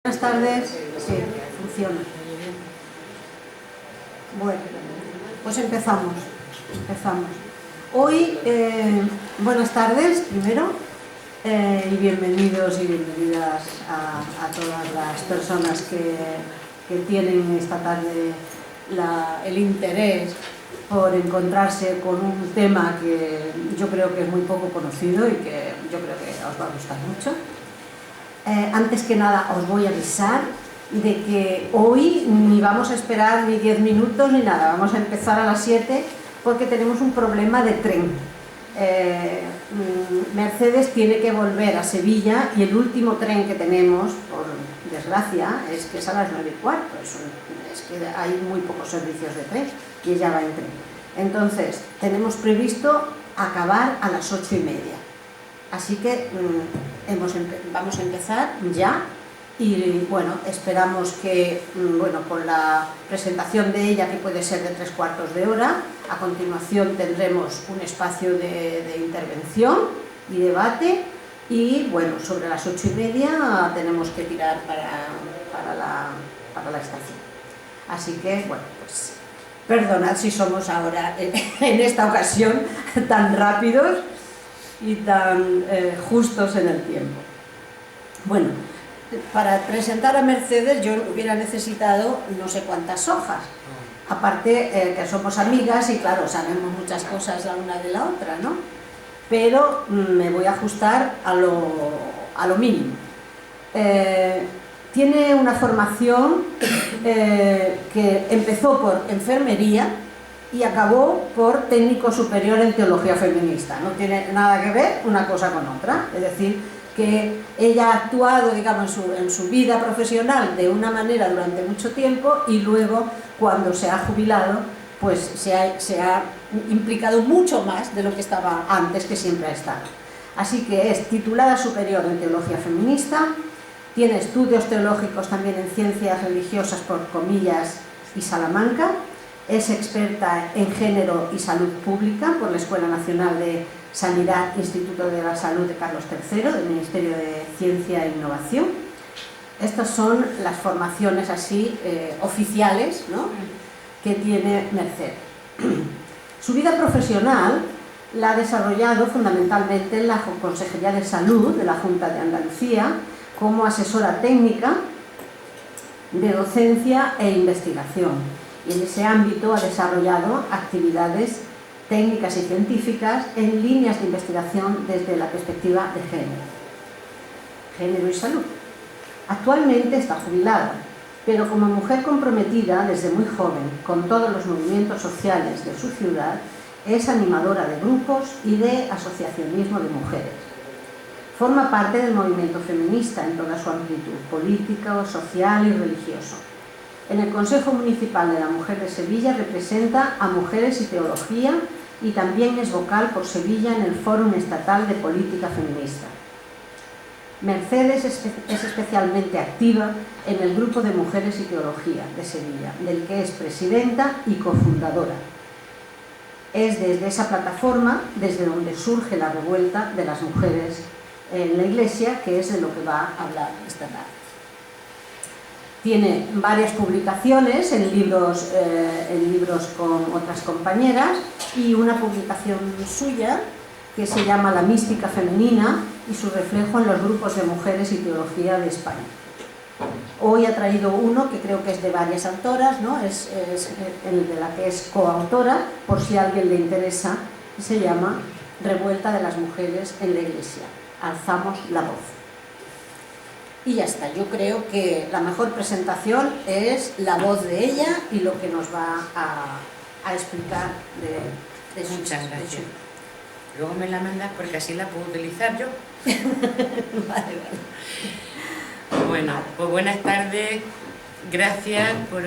Buenas tardes. Sí, funciona. Bueno, pues empezamos. Hoy, buenas tardes primero, y bienvenidos y bienvenidas a todas las personas que tienen esta tarde el interés por encontrarse con un tema que yo creo que es muy poco conocido y que yo creo que os va a gustar mucho. Antes que nada os voy a avisar de que hoy ni vamos a esperar ni 10 minutos ni nada, vamos a empezar a las 7 porque tenemos un problema de tren. Mercedes tiene que volver a Sevilla y el último tren que tenemos, por desgracia, es que es a las 9:15, es que hay muy pocos servicios de tren y ella va en tren. Entonces, tenemos previsto acabar a las 8:30. Así que vamos a empezar ya y bueno, esperamos que con la presentación de ella, que puede ser de 3/4 de hora, a continuación tendremos un espacio de intervención y debate y bueno, sobre las 8:30 tenemos que tirar para la estación. Así que bueno, pues perdonad si somos ahora en esta ocasión tan rápidos y tan justos en el tiempo. Bueno, para presentar a Mercedes yo hubiera necesitado no sé cuántas hojas, aparte que somos amigas y claro, sabemos muchas cosas la una de la otra, ¿no? Pero me voy a ajustar a lo mínimo. Tiene una formación que empezó por enfermería y acabó por técnico superior en teología feminista. No tiene nada que ver una cosa con otra, es decir, que ella ha actuado, digamos, en su vida profesional de una manera durante mucho tiempo y luego, cuando se ha jubilado, pues se ha implicado mucho más de lo que estaba antes, que siempre ha estado. Así que es titulada superior en teología feminista, tiene estudios teológicos también en ciencias religiosas por Comillas y Salamanca, es experta en género y salud pública por la Escuela Nacional de Sanidad, Instituto de la Salud de Carlos III, del Ministerio de Ciencia e Innovación. Estas son las formaciones así oficiales, ¿no?, que tiene Mercedes. Su vida profesional la ha desarrollado fundamentalmente en la Consejería de Salud de la Junta de Andalucía como asesora técnica de docencia e investigación. Y en ese ámbito ha desarrollado actividades técnicas y científicas en líneas de investigación desde la perspectiva de género y salud. Actualmente está jubilada, pero como mujer comprometida desde muy joven con todos los movimientos sociales de su ciudad, es animadora de grupos y de asociacionismo de mujeres. Forma parte del movimiento feminista en toda su amplitud, político, social y religioso. En el Consejo Municipal de la Mujer de Sevilla representa a Mujeres y Teología y también es vocal por Sevilla en el Fórum Estatal de Política Feminista. Mercedes es especialmente activa en el Grupo de Mujeres y Teología de Sevilla, del que es presidenta y cofundadora. Es desde esa plataforma desde donde surge la revuelta de las mujeres en la Iglesia, que es de lo que va a hablar esta tarde. Tiene varias publicaciones en libros con otras compañeras y una publicación suya que se llama La mística femenina y su reflejo en los grupos de mujeres y teología de España. Hoy ha traído uno que creo que es de varias autoras, ¿no? Es el de la que es coautora, por si a alguien le interesa, y se llama Revuelta de las mujeres en la Iglesia. Alzamos la voz. Y ya está, yo creo que la mejor presentación es la voz de ella y lo que nos va a explicar de su. Muchas gracias. Luego me la mandas porque así la puedo utilizar yo. Vale. Bueno, pues buenas tardes, gracias por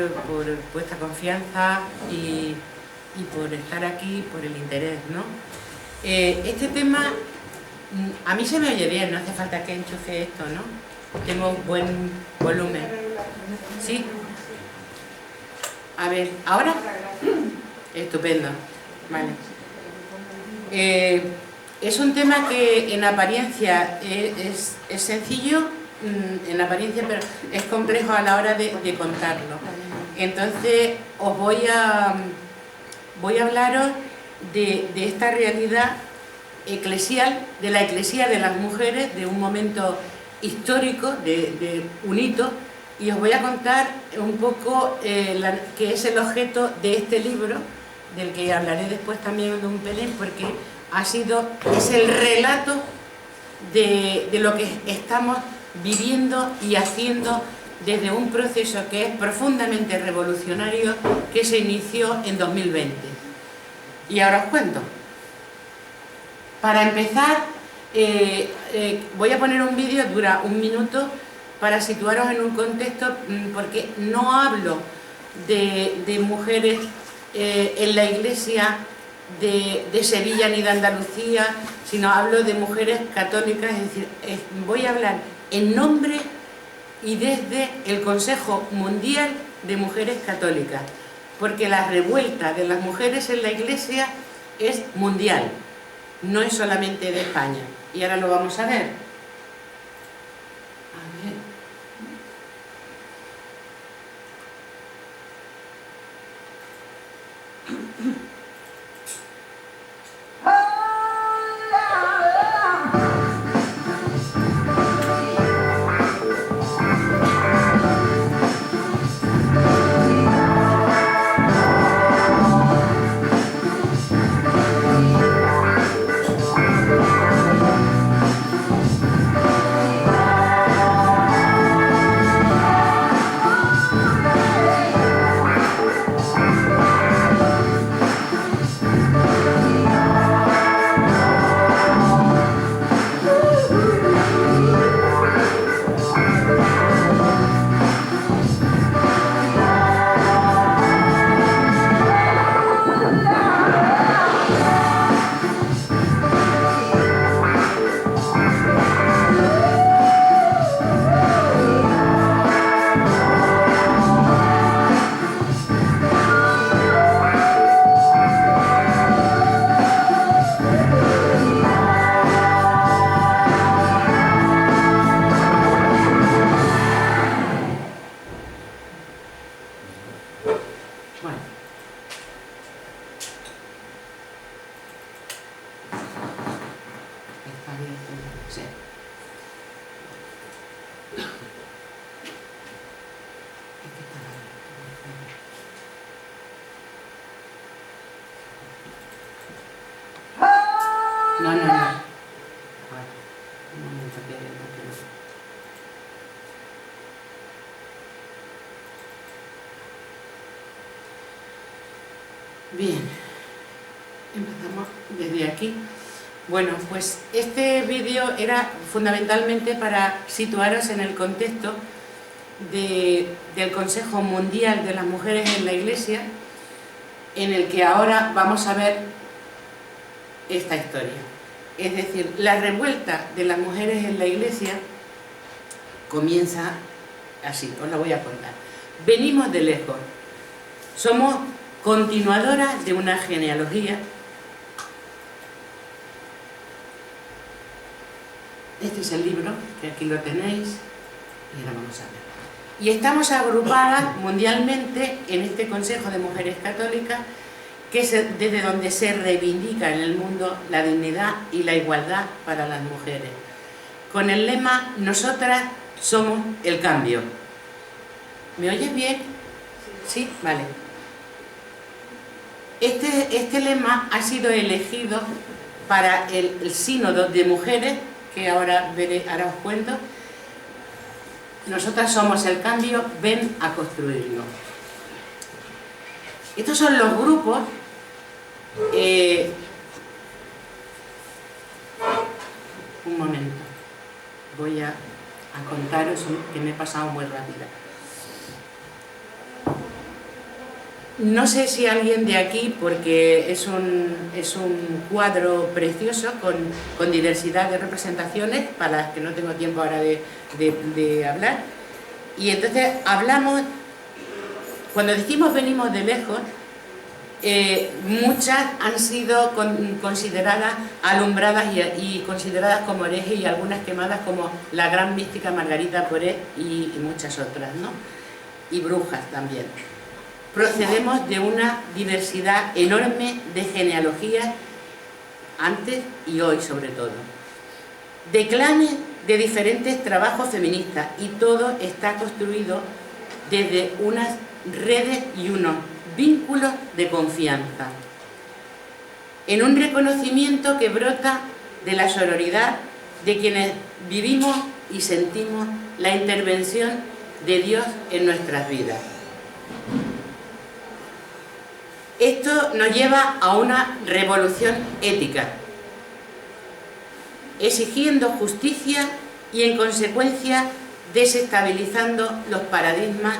vuestra confianza y por estar aquí, por el interés, ¿no? Este tema, a mí se me oye bien, no hace falta que enchufe esto, ¿no? Tengo buen volumen. ¿Sí? A ver, ¿ahora? Estupendo. Vale. Es un tema que en apariencia es sencillo, en apariencia, pero es complejo a la hora de contarlo. Entonces os voy a hablaros de esta realidad eclesial, de la eclesía de las mujeres, de un momento histórico, de un hito, y os voy a contar un poco que es el objeto de este libro, del que hablaré después también de un pelín, porque es el relato de lo que estamos viviendo y haciendo desde un proceso que es profundamente revolucionario, que se inició en 2020. Y ahora os cuento. Para empezar, voy a poner un vídeo, dura 1 minuto, para situaros en un contexto, porque no hablo de mujeres en la iglesia de Sevilla ni de Andalucía, sino hablo de mujeres católicas, es decir, voy a hablar en nombre y desde el Consejo Mundial de Mujeres Católicas, porque la revuelta de las mujeres en la iglesia es mundial, no es solamente de España, y ahora lo vamos a ver. No. Un momento que Bien, empezamos desde aquí. Bueno, pues este vídeo era fundamentalmente para situaros en el contexto del Consejo Mundial de las Mujeres en la Iglesia, en el que ahora vamos a ver esta historia. Es decir, la revuelta de las mujeres en la Iglesia comienza así, os la voy a contar. Venimos de lejos, somos continuadoras de una genealogía. Este es el libro, que aquí lo tenéis, y ahora vamos a ver. Y estamos agrupadas mundialmente en este Consejo de Mujeres Católicas, que es desde donde se reivindica en el mundo la dignidad y la igualdad para las mujeres, con el lema "Nosotras somos el cambio". ¿Me oyes bien? ¿Sí? Vale. Este lema ha sido elegido para el sínodo de mujeres, que ahora os cuento. Nosotras somos el cambio, ven a construirlo. Estos son los grupos. Un momento, voy a contaros que me he pasado muy rápida. No sé si alguien de aquí, porque es un cuadro precioso con diversidad de representaciones, para las que no tengo tiempo ahora de hablar. Y entonces hablamos, cuando decimos venimos de lejos, muchas han sido consideradas alumbradas y consideradas como herejes, y algunas quemadas como la gran mística Margarita Poré y muchas otras, ¿no? Y brujas también. Procedemos de una diversidad enorme de genealogías, antes y hoy sobre todo, de clanes de diferentes trabajos feministas, y todo está construido desde unas redes y unos vínculos de confianza, en un reconocimiento que brota de la sororidad de quienes vivimos y sentimos la intervención de Dios en nuestras vidas. Esto nos lleva a una revolución ética, exigiendo justicia y, en consecuencia, desestabilizando los paradigmas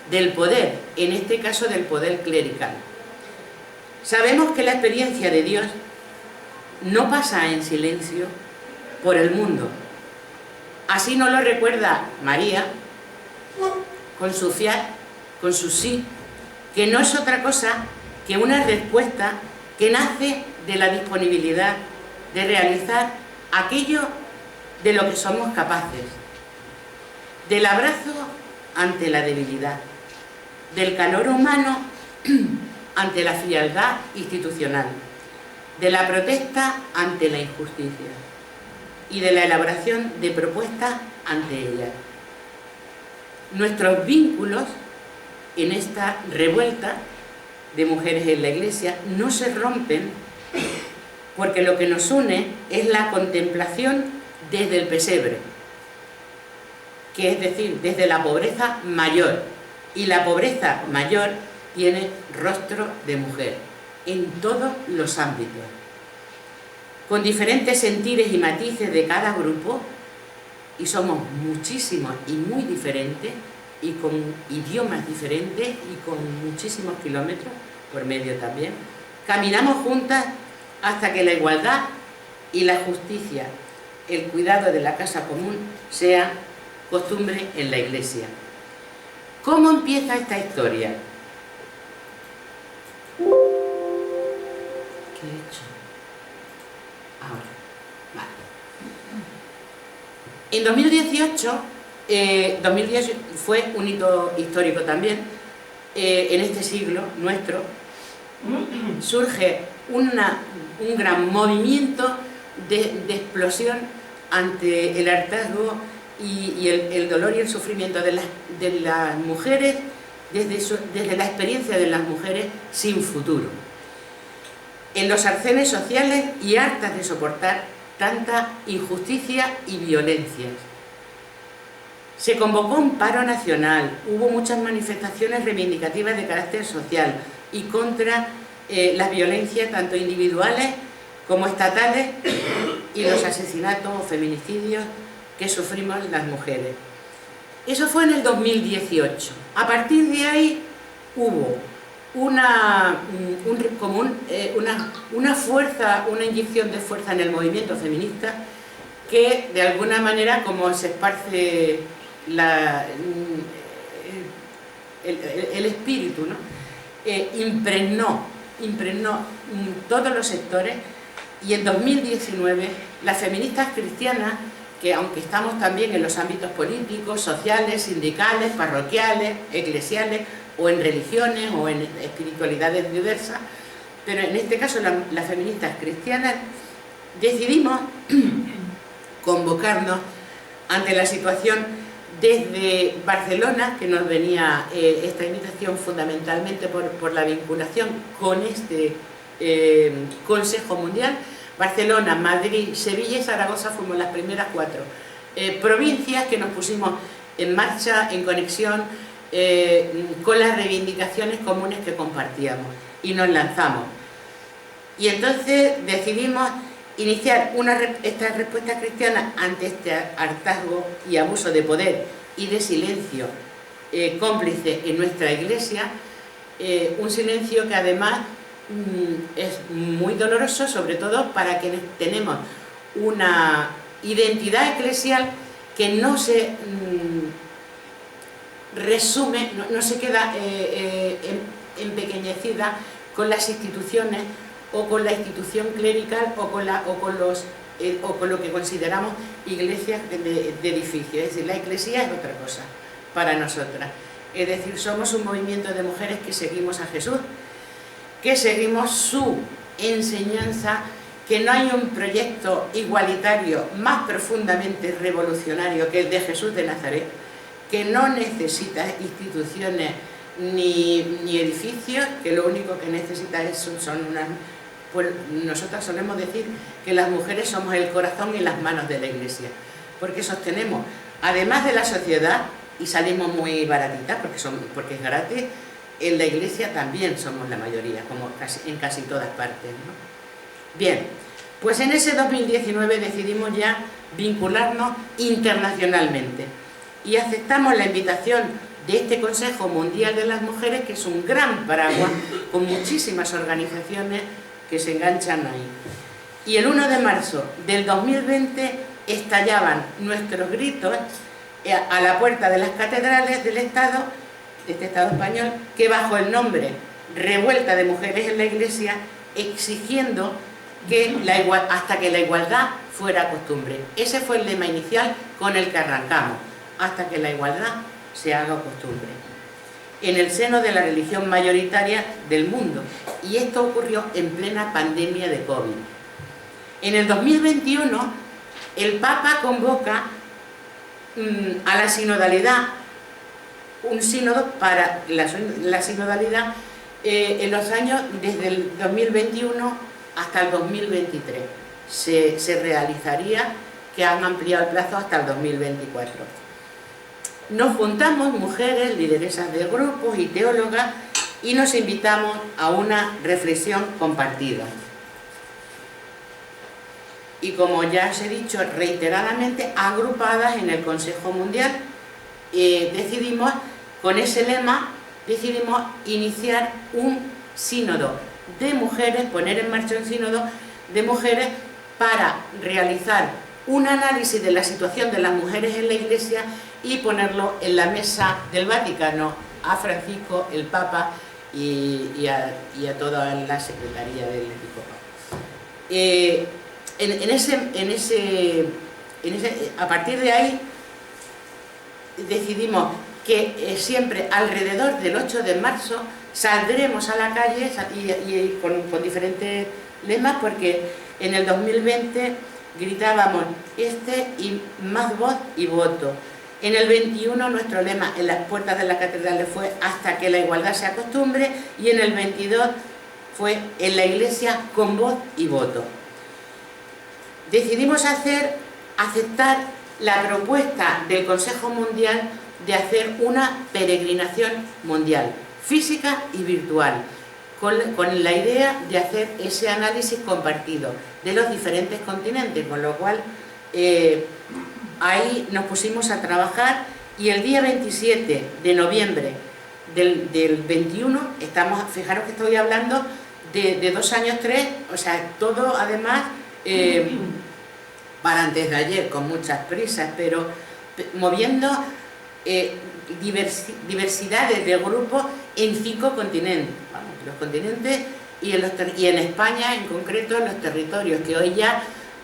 del poder, en este caso del poder clerical. Sabemos que la experiencia de Dios no pasa en silencio por el mundo. Así nos lo recuerda María con su fiat, con su sí, que no es otra cosa que una respuesta que nace de la disponibilidad de realizar aquello de lo que somos capaces, del abrazo ante la debilidad, del calor humano ante la frialdad institucional, de la protesta ante la injusticia y de la elaboración de propuestas ante ella. Nuestros vínculos en esta revuelta de mujeres en la Iglesia no se rompen, porque lo que nos une es la contemplación desde el pesebre, que es decir, desde la pobreza mayor, y la pobreza mayor tiene rostro de mujer en todos los ámbitos, con diferentes sentires y matices de cada grupo, y somos muchísimos y muy diferentes, y con idiomas diferentes y con muchísimos kilómetros por medio también. Caminamos juntas hasta que la igualdad y la justicia, el cuidado de la casa común, sea costumbre en la Iglesia. ¿Cómo empieza esta historia? ¿Qué he hecho? Ahora, vale. En 2018, 2010 fue un hito histórico también, en este siglo nuestro, surge un gran movimiento de explosión ante el hartazgo y el dolor y el sufrimiento de las mujeres, desde la experiencia de las mujeres sin futuro, en los arcenes sociales y hartas de soportar tanta injusticia y violencia. Se convocó un paro nacional, hubo muchas manifestaciones reivindicativas de carácter social y contra las violencias tanto individuales como estatales y los asesinatos o feminicidios que sufrimos las mujeres. Eso fue en el 2018. A partir de ahí hubo una fuerza, una inyección de fuerza en el movimiento feminista, que de alguna manera, como se esparce el espíritu, ¿no? impregnó todos los sectores, y en 2019 las feministas cristianas, que aunque estamos también en los ámbitos políticos, sociales, sindicales, parroquiales, eclesiales, o en religiones o en espiritualidades diversas, pero en este caso las feministas cristianas decidimos convocarnos ante la situación desde Barcelona, que nos venía esta invitación fundamentalmente por la vinculación con este Consejo Mundial. Barcelona, Madrid, Sevilla y Zaragoza fuimos las primeras 4 provincias que nos pusimos en marcha, en conexión con las reivindicaciones comunes que compartíamos, y nos lanzamos. Y entonces decidimos iniciar esta respuesta cristiana ante este hartazgo y abuso de poder y de silencio cómplice en nuestra Iglesia, un silencio que además es muy doloroso, sobre todo para quienes tenemos una identidad eclesial que no se resume, no se queda empequeñecida con las instituciones o con la institución clerical o con lo que consideramos iglesias de edificio. Es decir, la iglesia es otra cosa para nosotras. Es decir, somos un movimiento de mujeres que seguimos a Jesús, que seguimos su enseñanza, que no hay un proyecto igualitario más profundamente revolucionario que el de Jesús de Nazaret, que no necesita instituciones ni edificios, que lo único que necesita son unas... Pues nosotras solemos decir que las mujeres somos el corazón y las manos de la iglesia, porque sostenemos, además de la sociedad, y salimos muy baratitas, porque es gratis, en la iglesia también somos la mayoría, como en casi todas partes, ¿no? Bien, pues en ese 2019 decidimos ya vincularnos internacionalmente y aceptamos la invitación de este Consejo Mundial de las Mujeres, que es un gran paraguas con muchísimas organizaciones que se enganchan ahí. Y el 1 de marzo del 2020 estallaban nuestros gritos a la puerta de las catedrales del Estado, de este Estado español, que bajo el nombre Revuelta de Mujeres en la Iglesia, exigiendo que hasta que la igualdad fuera costumbre. Ese fue el lema inicial con el que arrancamos, hasta que la igualdad se haga costumbre, en el seno de la religión mayoritaria del mundo. Y esto ocurrió en plena pandemia de COVID. En el 2021, el Papa convoca a la sinodalidad, un sínodo para la sinodalidad en los años desde el 2021 hasta el 2023. Se realizaría, que han ampliado el plazo hasta el 2024. Nos juntamos mujeres, lideresas de grupos y teólogas y nos invitamos a una reflexión compartida. Y como ya os he dicho reiteradamente, agrupadas en el Consejo Mundial, decidimos, con ese lema, decidimos iniciar un sínodo de mujeres, poner en marcha un sínodo de mujeres para realizar un análisis de la situación de las mujeres en la Iglesia y ponerlo en la mesa del Vaticano a Francisco, el Papa, y a toda la Secretaría del Episcopado. A partir de ahí decidimos que siempre alrededor del 8 de marzo saldremos a la calle y con diferentes lemas, porque en el 2020 gritábamos y más voz y voto. En el 21 nuestro lema en las puertas de la catedral fue hasta que la igualdad se acostumbre, y en el 22 fue en la Iglesia con voz y voto. Decidimos aceptar la propuesta del Consejo Mundial de hacer una peregrinación mundial, física y virtual, con la idea de hacer ese análisis compartido de los diferentes continentes, con lo cual ahí nos pusimos a trabajar, y el día 27 de noviembre del 21, fijaros que estoy hablando de 2 años, 3, o sea, todo además para antes de ayer, con muchas prisas, pero moviendo diversidades de grupos en 5 continentes, los continentes y en España en concreto, en los territorios, que hoy ya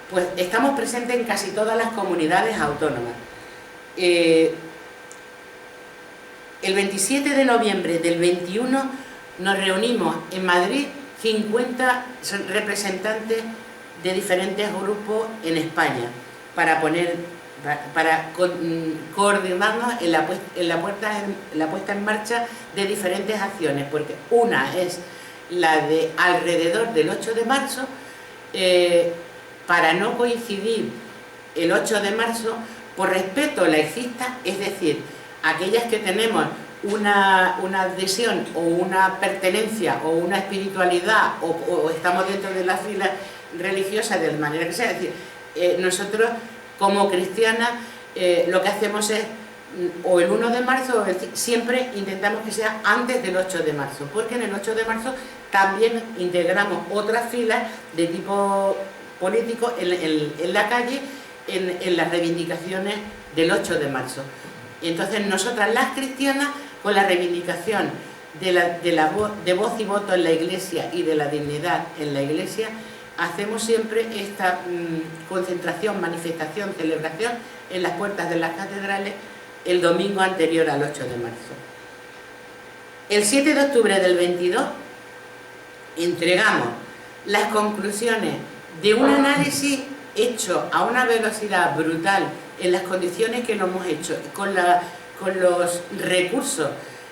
pues estamos presentes en casi todas las comunidades autónomas. El 27 de noviembre del 21 nos reunimos en Madrid 50 representantes de diferentes grupos en España para coordinarnos en la puesta en marcha de diferentes acciones, porque una es la de alrededor del 8 de marzo, para no coincidir el 8 de marzo, por respeto laicista, es decir, aquellas que tenemos una adhesión o una pertenencia o una espiritualidad o estamos dentro de las filas religiosas de manera que sea. Es decir, nosotros como cristianas lo que hacemos es o el 1 de marzo, siempre intentamos que sea antes del 8 de marzo, porque en el 8 de marzo también integramos otras filas de tipo político en la calle, en las reivindicaciones del 8 de marzo. Y entonces nosotras las cristianas, con la reivindicación de voz y voto en la Iglesia y de la dignidad en la Iglesia, hacemos siempre esta concentración, manifestación, celebración en las puertas de las catedrales el domingo anterior al 8 de marzo. El 7 de octubre del 22 entregamos las conclusiones de un análisis hecho a una velocidad brutal en las condiciones que lo hemos hecho, con los recursos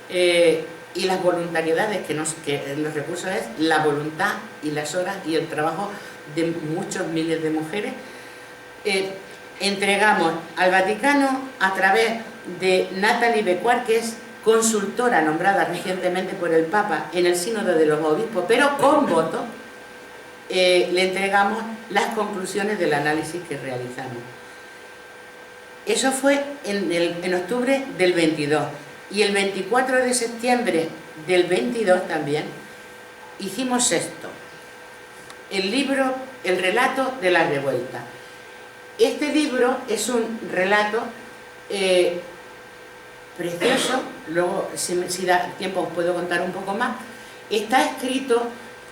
y las voluntariedades, que los recursos es la voluntad y las horas y el trabajo de muchos miles de mujeres. Entregamos al Vaticano a través de Natalie Becuar, que es consultora nombrada recientemente por el Papa en el Sínodo de los Obispos, pero con voto, le entregamos las conclusiones del análisis que realizamos. Eso fue en octubre del 22. Y el 24 de septiembre del 22 también hicimos esto, el libro, el relato de la revuelta. Este libro es un relato precioso, luego si da tiempo os puedo contar un poco más. Está escrito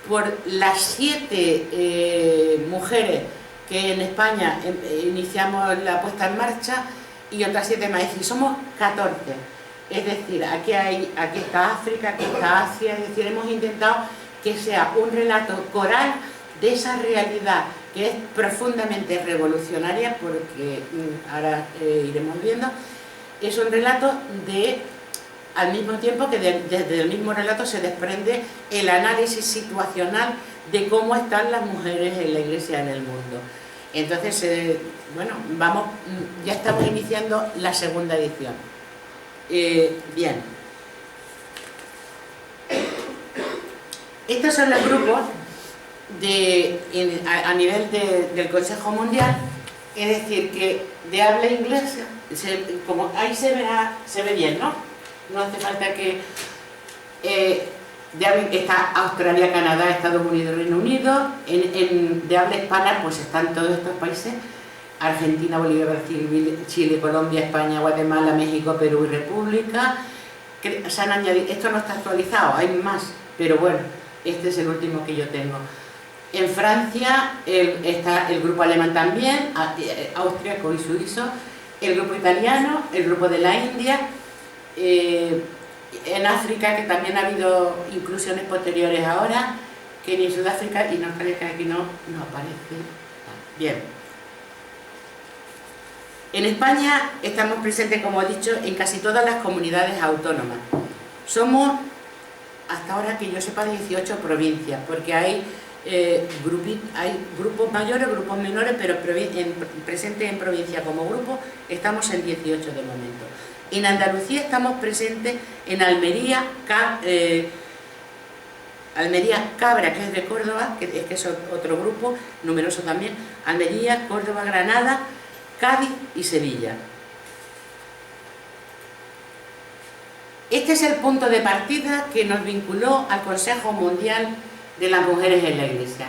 por las 7 mujeres que en España iniciamos la puesta en marcha y otras 7 más, es decir, somos 14. Es decir, aquí está África, aquí está Asia, es decir, hemos intentado que sea un relato coral de esa realidad que es profundamente revolucionaria, porque ahora iremos viendo, es un relato al mismo tiempo que desde el mismo relato se desprende el análisis situacional de cómo están las mujeres en la Iglesia en el mundo. Entonces, bueno, ya estamos iniciando la segunda edición. Bien, estos son los grupos a nivel del Consejo Mundial, es decir, que de habla inglesa, como ahí se ve bien, ¿no? No hace falta que... está Australia, Canadá, Estados Unidos, Reino Unido. De habla hispana pues están todos estos países: Argentina, Bolivia, Brasil, Chile, Colombia, España, Guatemala, México, Perú y República. Se han añadido, esto no está actualizado, hay más, pero bueno, este es el último que yo tengo. En Francia está el grupo alemán también, austríaco y suizo, el grupo italiano, el grupo de la India, en África, que también ha habido inclusiones posteriores ahora, Kenia y Sudáfrica, y en Australia, que aquí no aparece. Bien. En España estamos presentes, como he dicho, en casi todas las comunidades autónomas. Somos, hasta ahora que yo sepa, 18 provincias, porque hay grupos mayores, grupos menores, pero presentes en provincia como grupo estamos en 18 de momento. En Andalucía estamos presentes en Almería, Cabra, que es de Córdoba, que es otro grupo numeroso también, Almería, Córdoba, Granada, Cádiz y Sevilla. Este es el punto de partida que nos vinculó al Consejo Mundial de las Mujeres en la Iglesia.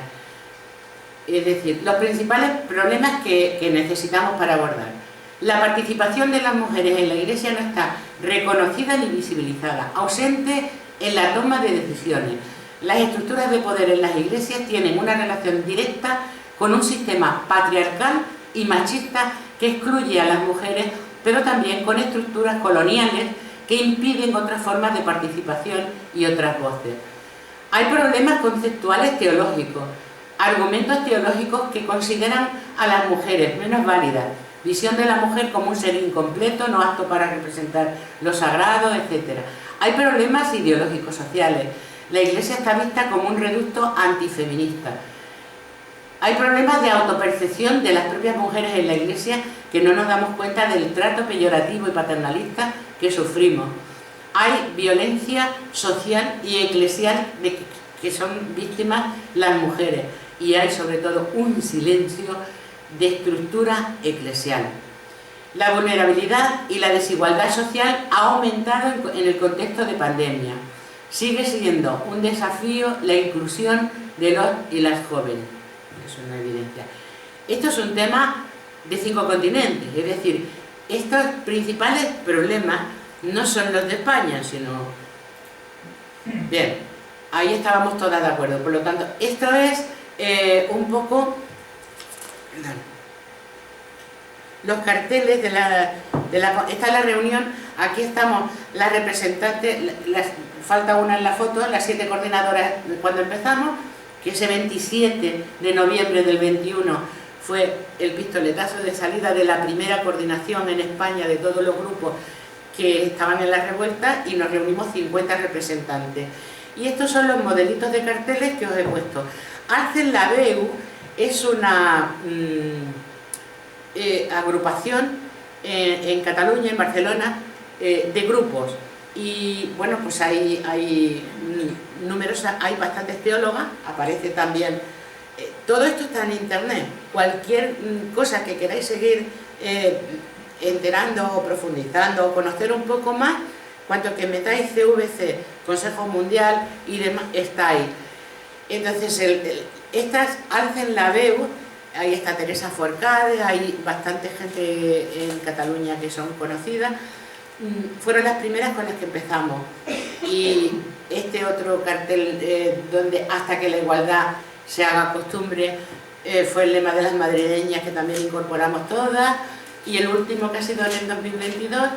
Es decir, los principales problemas que necesitamos para abordar. La participación de las mujeres en la Iglesia no está reconocida ni visibilizada, ausente en la toma de decisiones. Las estructuras de poder en las iglesias tienen una relación directa con un sistema patriarcal y machista que excluye a las mujeres, pero también con estructuras coloniales que impiden otras formas de participación y otras voces. Hay problemas conceptuales teológicos, argumentos teológicos que consideran a las mujeres menos válidas, visión de la mujer como un ser incompleto, no apto para representar lo sagrado, etc. Hay problemas ideológicos sociales. La Iglesia está vista como un reducto antifeminista. Hay problemas de autopercepción de las propias mujeres en la Iglesia, que no nos damos cuenta del trato peyorativo y paternalista que sufrimos. Hay violencia social y eclesial de que son víctimas las mujeres, y hay sobre todo un silencio de estructura eclesial. La vulnerabilidad y la desigualdad social ha aumentado en el contexto de pandemia. Sigue siendo un desafío la inclusión de los y las jóvenes. Eso es una evidencia. Esto es un tema de 5 continentes, es decir, estos principales problemas no son los de España, sino Bien, ahí estábamos todas de acuerdo. Por lo tanto, esto es un poco... Los carteles esta es la reunión. Aquí estamos las representantes, falta una en la foto, las 7 coordinadoras cuando empezamos, que ese 27 de noviembre del 21 fue el pistoletazo de salida de la primera coordinación en España de todos los grupos que estaban en la revuelta, y nos reunimos 50 representantes. Y estos son los modelitos de carteles que os he puesto. Alcen la Veu es una agrupación en Cataluña, en Barcelona, de grupos. Y bueno, pues hay numerosas, hay bastantes teólogas, aparece también. Todo esto está en internet. Cualquier cosa que queráis seguir enterando o profundizando o conocer un poco más, cuanto que metáis CVC, Consejo Mundial y demás, está ahí. Entonces, estas Alcen la Veu, ahí está Teresa Forcade, hay bastante gente en Cataluña que son conocidas. Fueron las primeras con las que empezamos. Y este otro cartel, donde hasta que la igualdad se haga costumbre, fue el lema de las madrileñas, que también incorporamos todas. Y el último, que ha sido en el 2022,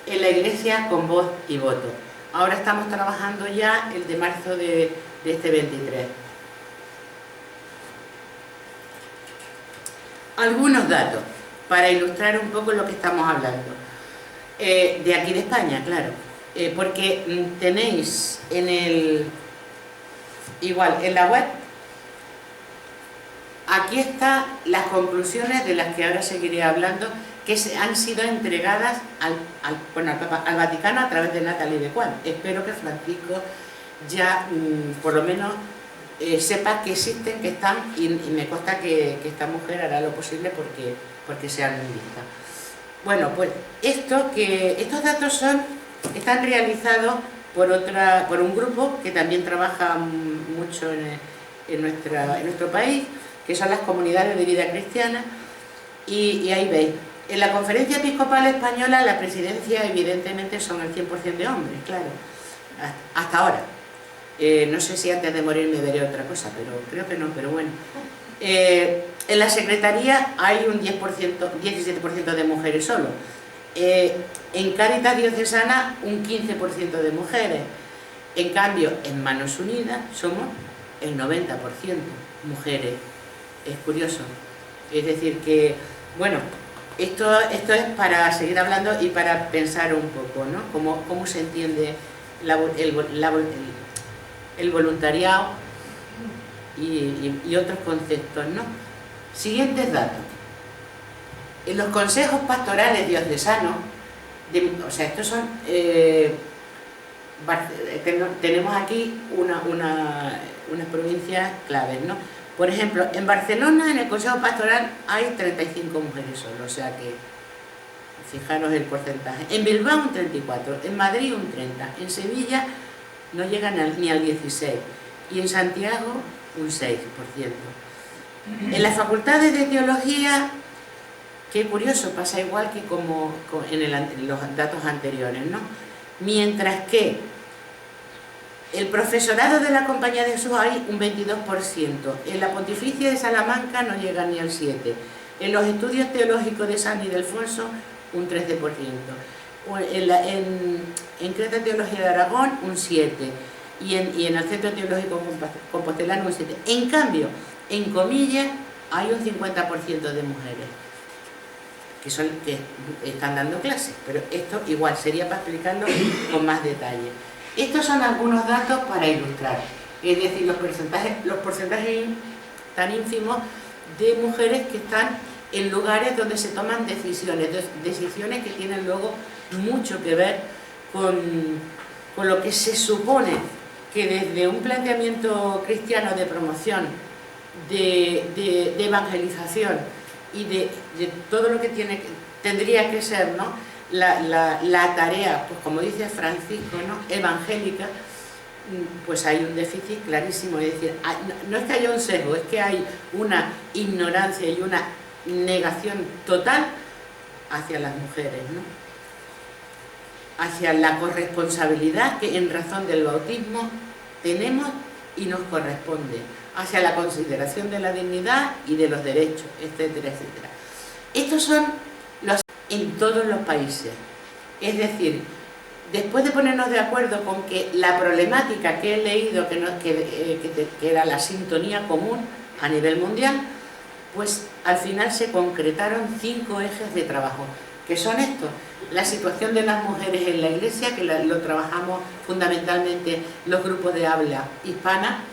en la Iglesia con voz y voto. Ahora estamos trabajando ya el de marzo de este 23. Algunos datos para ilustrar un poco lo que estamos hablando. De aquí de España, claro. Porque tenéis igual en la web, aquí están las conclusiones de las que ahora seguiré hablando, que han sido entregadas al Vaticano a través de Natalie Decuan. Espero que Francisco ya por lo menos sepa que existen, que están, y me consta que esta mujer hará lo posible porque sean vistas. Bueno, pues estos datos están realizados por un grupo que también trabaja mucho en nuestro país, que son las comunidades de vida cristiana, y ahí veis. En la Conferencia Episcopal Española la presidencia evidentemente son el 100% de hombres, claro, hasta ahora. No sé si antes de morir me veré otra cosa, pero creo que no, pero bueno. En la secretaría hay un 17% de mujeres solo. En Cáritas Diocesana un 15% de mujeres. En cambio, en Manos Unidas somos el 90% mujeres. Es curioso. Es decir que, bueno, esto es para seguir hablando y para pensar un poco, ¿no? Cómo se entiende el voluntariado y otros conceptos, ¿no? Siguientes datos. En los consejos pastorales diocesanos, o sea, estos son... tenemos aquí unas provincias claves, ¿no? Por ejemplo, en Barcelona, en el Consejo Pastoral, hay 35 mujeres solo, o sea que, fijaros el porcentaje. En Bilbao un 34, en Madrid un 30, en Sevilla no llegan ni al 16, y en Santiago un 6%. En las facultades de teología, qué curioso, pasa igual que como en los datos anteriores, ¿no? Mientras que el profesorado de la Compañía de Jesús hay un 22%, en la Pontificia de Salamanca no llega ni al 7%, en los estudios teológicos de San Ildefonso un 13%, en Creta Teología de Aragón un 7%, y en el Centro Teológico Compostelano un 7%. En cambio, en Comillas hay un 50% de mujeres que están dando clases, pero esto igual sería para explicarlo con más detalle. Estos son algunos datos para ilustrar, es decir, los porcentajes tan ínfimos de mujeres que están en lugares donde se toman decisiones que tienen luego mucho que ver con lo que se supone que desde un planteamiento cristiano de promoción, de evangelización y de todo lo que tendría que ser, ¿no?, la tarea, pues como dice Francisco, ¿no?, evangélica, pues hay un déficit clarísimo. Es decir, no es que haya un sesgo, es que hay una ignorancia y una negación total hacia las mujeres, ¿no?, hacia la corresponsabilidad que en razón del bautismo tenemos y nos corresponde, hacia la consideración de la dignidad y de los derechos, etcétera, etcétera. Estos son los en todos los países. Es decir, después de ponernos de acuerdo con que la problemática que he leído, que era la sintonía común a nivel mundial, pues al final se concretaron 5 ejes de trabajo, que son estos: la situación de las mujeres en la Iglesia, que lo trabajamos fundamentalmente los grupos de habla hispana;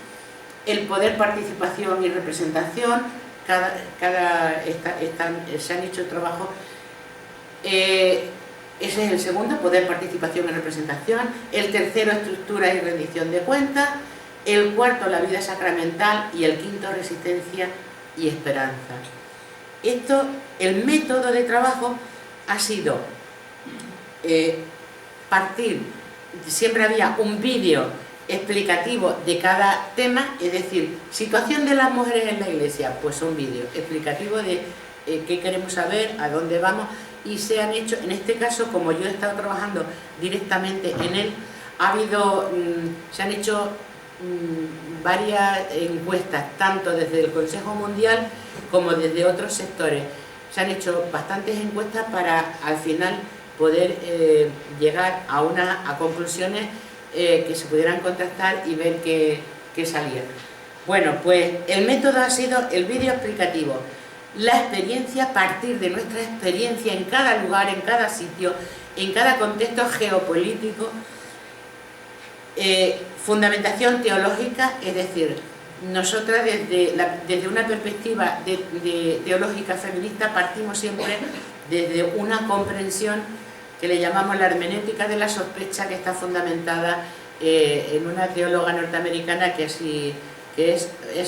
el poder, participación y representación, se han hecho trabajos. Ese es el segundo, poder, participación y representación. El tercero, estructura y rendición de cuentas. El cuarto, la vida sacramental. Y el quinto, resistencia y esperanza. El método de trabajo ha sido partir, siempre había un vídeo explicativo de cada tema, es decir, situación de las mujeres en la Iglesia, pues un vídeo explicativo de qué queremos saber, a dónde vamos. Y se han hecho, en este caso, como yo he estado trabajando directamente en él, se han hecho varias encuestas, tanto desde el Consejo Mundial como desde otros sectores. Se han hecho bastantes encuestas para al final poder llegar a conclusiones que se pudieran contrastar y ver qué salía. Bueno, pues el método ha sido el vídeo explicativo, la experiencia, partir de nuestra experiencia en cada lugar, en cada sitio, en cada contexto geopolítico, fundamentación teológica, es decir, nosotras desde una perspectiva teológica feminista partimos siempre desde una comprensión que le llamamos la hermenéutica de la sospecha, que está fundamentada en una teóloga norteamericana que es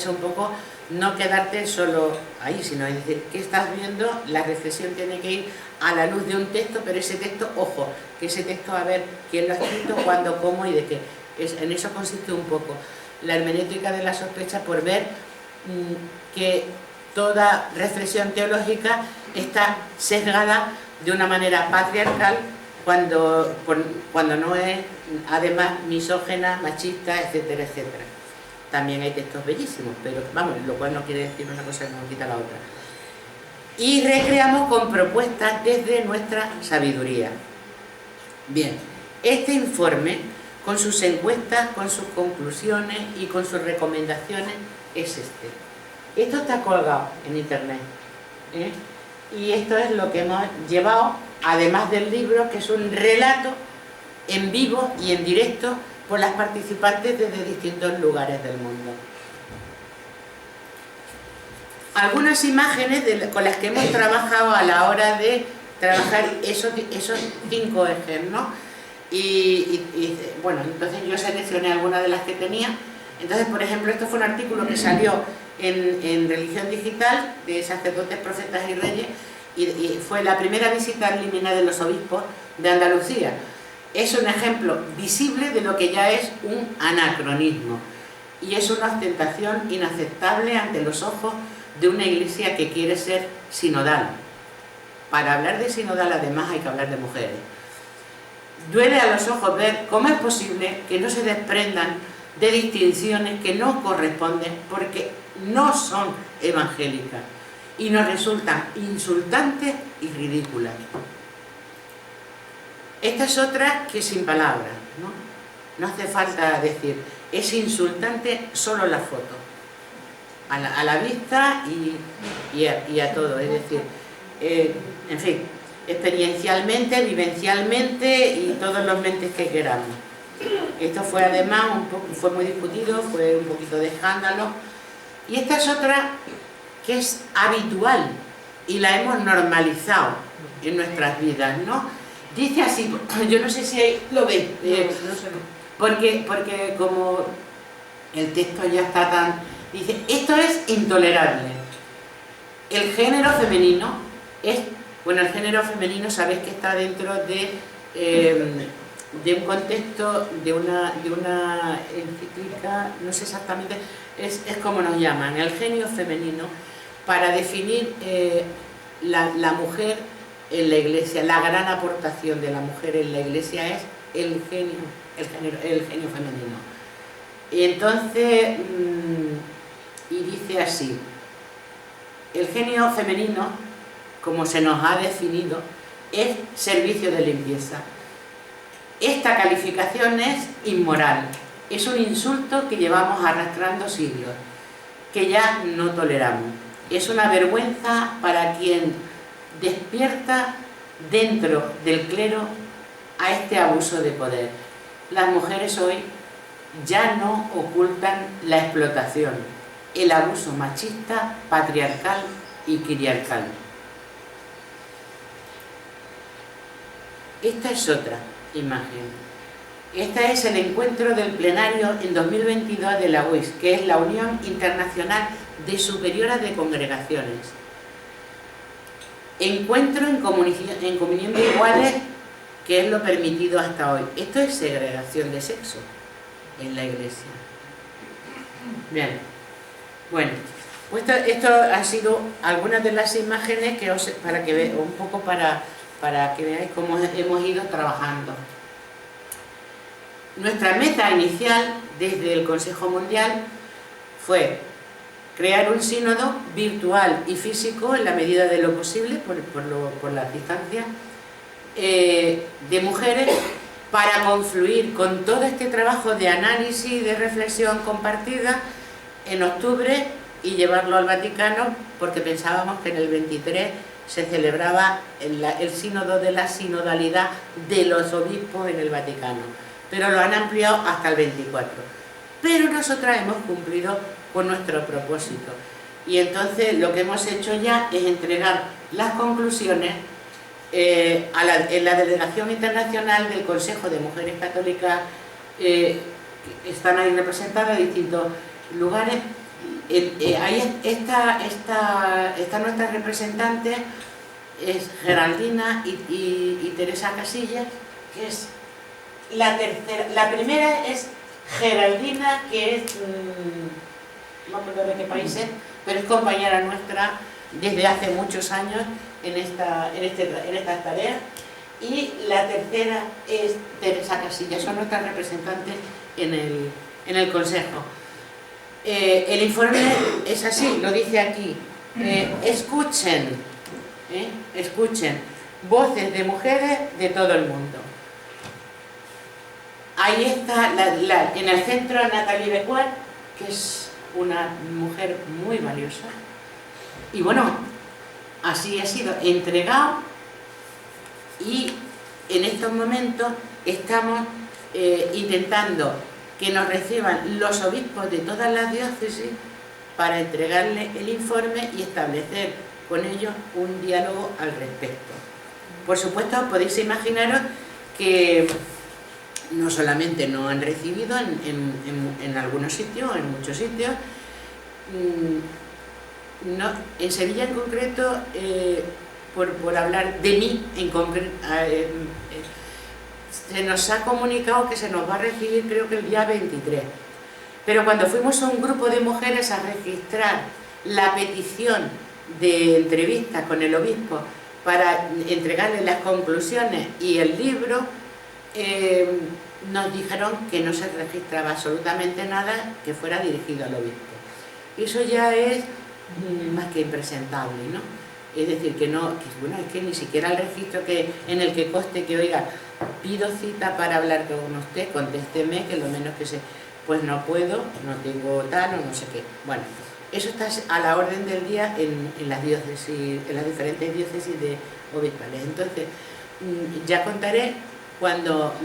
un poco no quedarte solo ahí, sino es decir, ¿qué estás viendo? La reflexión tiene que ir a la luz de un texto, pero ese texto, ojo, que ese texto a ver quién lo ha escrito, cuándo, cómo y de qué. En eso consiste un poco la hermenéutica de la sospecha, por ver que toda reflexión teológica está sesgada de una manera patriarcal cuando no es además misógena, machista, etcétera, etcétera. También hay textos bellísimos, pero vamos, lo cual no quiere decir una cosa que no quita la otra. Y recreamos con propuestas desde nuestra sabiduría. Bien, este informe, con sus encuestas, con sus conclusiones y con sus recomendaciones, es este. Esto está colgado en internet, y esto es lo que hemos llevado, además del libro, que es un relato en vivo y en directo por las participantes desde distintos lugares del mundo. Algunas imágenes con las que hemos trabajado a la hora de trabajar esos 5 ejes, ¿no? Y bueno, entonces yo seleccioné algunas de las que tenía. Entonces, por ejemplo, esto fue un artículo que salió en Religión Digital, de Sacerdotes, Profetas y Reyes, y fue la primera visita al Limina de los obispos de Andalucía. Es un ejemplo visible de lo que ya es un anacronismo, y es una ostentación inaceptable ante los ojos de una iglesia que quiere ser sinodal. Para hablar de sinodal, además, hay que hablar de mujeres. Duele a los ojos ver cómo es posible que no se desprendan de distinciones que no corresponden, porque no son evangélicas y nos resultan insultantes y ridículas. Esta es otra que sin palabras, ¿no? No hace falta decir, es insultante solo la foto, a la vista y a todo, es decir, en fin, experiencialmente, vivencialmente y todos los mentes que queramos. Esto fue además fue muy discutido, fue un poquito de escándalo, y esta es otra que es habitual y la hemos normalizado en nuestras vidas, ¿no? Dice así, yo no sé si lo veis, porque como el texto ya está tan... Dice, esto es intolerable. El género femenino es... Bueno, el género femenino sabéis que está dentro de un contexto, de una encíclica, no sé exactamente, es como nos llaman, el genio femenino, para definir la mujer en la Iglesia. La gran aportación de la mujer en la Iglesia es el genio femenino. Y entonces, y dice así: el genio femenino, como se nos ha definido, es servicio de limpieza. Esta calificación es inmoral, es un insulto que llevamos arrastrando siglos, que ya no toleramos. Es una vergüenza para quien despierta dentro del clero a este abuso de poder. Las mujeres hoy ya no ocultan la explotación, el abuso machista, patriarcal y criarcal. Esta es otra imagen. Este es el encuentro del plenario en 2022 de la UIS, que es la Unión Internacional de Superioras de Congregaciones. Encuentro en comunión de iguales, que es lo permitido hasta hoy. Esto es segregación de sexo en la Iglesia. Bien, bueno, pues esto ha sido algunas de las imágenes que para que veáis un poco para que veáis cómo hemos ido trabajando. Nuestra meta inicial desde el Consejo Mundial fue crear un sínodo virtual y físico en la medida de lo posible, por la distancia, de mujeres, para confluir con todo este trabajo de análisis y de reflexión compartida en octubre y llevarlo al Vaticano, porque pensábamos que en el 23 se celebraba el sínodo de la sinodalidad de los obispos en el Vaticano, pero lo han ampliado hasta el 24. Pero nosotras hemos cumplido con nuestro propósito, y entonces lo que hemos hecho ya es entregar las conclusiones en la Delegación Internacional del Consejo de Mujeres Católicas. Están ahí representadas en distintos lugares. Ahí está nuestra representante, es Geraldina y Teresa Casillas, que es la tercera. La primera es Geraldina, que es, no me acuerdo de qué país es, pero es compañera nuestra desde hace muchos años en estas tareas. Y la tercera es Teresa Casillas, son nuestras representantes en el Consejo. El informe es así, lo dice aquí: escuchen, escuchen voces de mujeres de todo el mundo. Ahí está en el centro Natalie Becquart, que es una mujer muy valiosa, y bueno, así ha sido entregado, y en estos momentos estamos intentando que nos reciban los obispos de todas las diócesis para entregarles el informe y establecer con ellos un diálogo al respecto. Por supuesto, podéis imaginaros que no solamente no han recibido en algunos sitios, en muchos sitios, en Sevilla en concreto, por hablar de mí en concreto, se nos ha comunicado que se nos va a recibir, creo que el día 23. Pero cuando fuimos a un grupo de mujeres a registrar la petición de entrevista con el obispo para entregarle las conclusiones y el libro, nos dijeron que no se registraba absolutamente nada que fuera dirigido al obispo. Eso ya es más que impresentable, ¿no? Es decir, bueno, es que ni siquiera el registro en el que conste que, oiga, pido cita para hablar con usted, contésteme, que lo menos que sé, pues no puedo, no tengo tal o no sé qué. Bueno, eso está a la orden del día en las diócesis, en las diferentes diócesis de obispales. Entonces, ya contaré cuando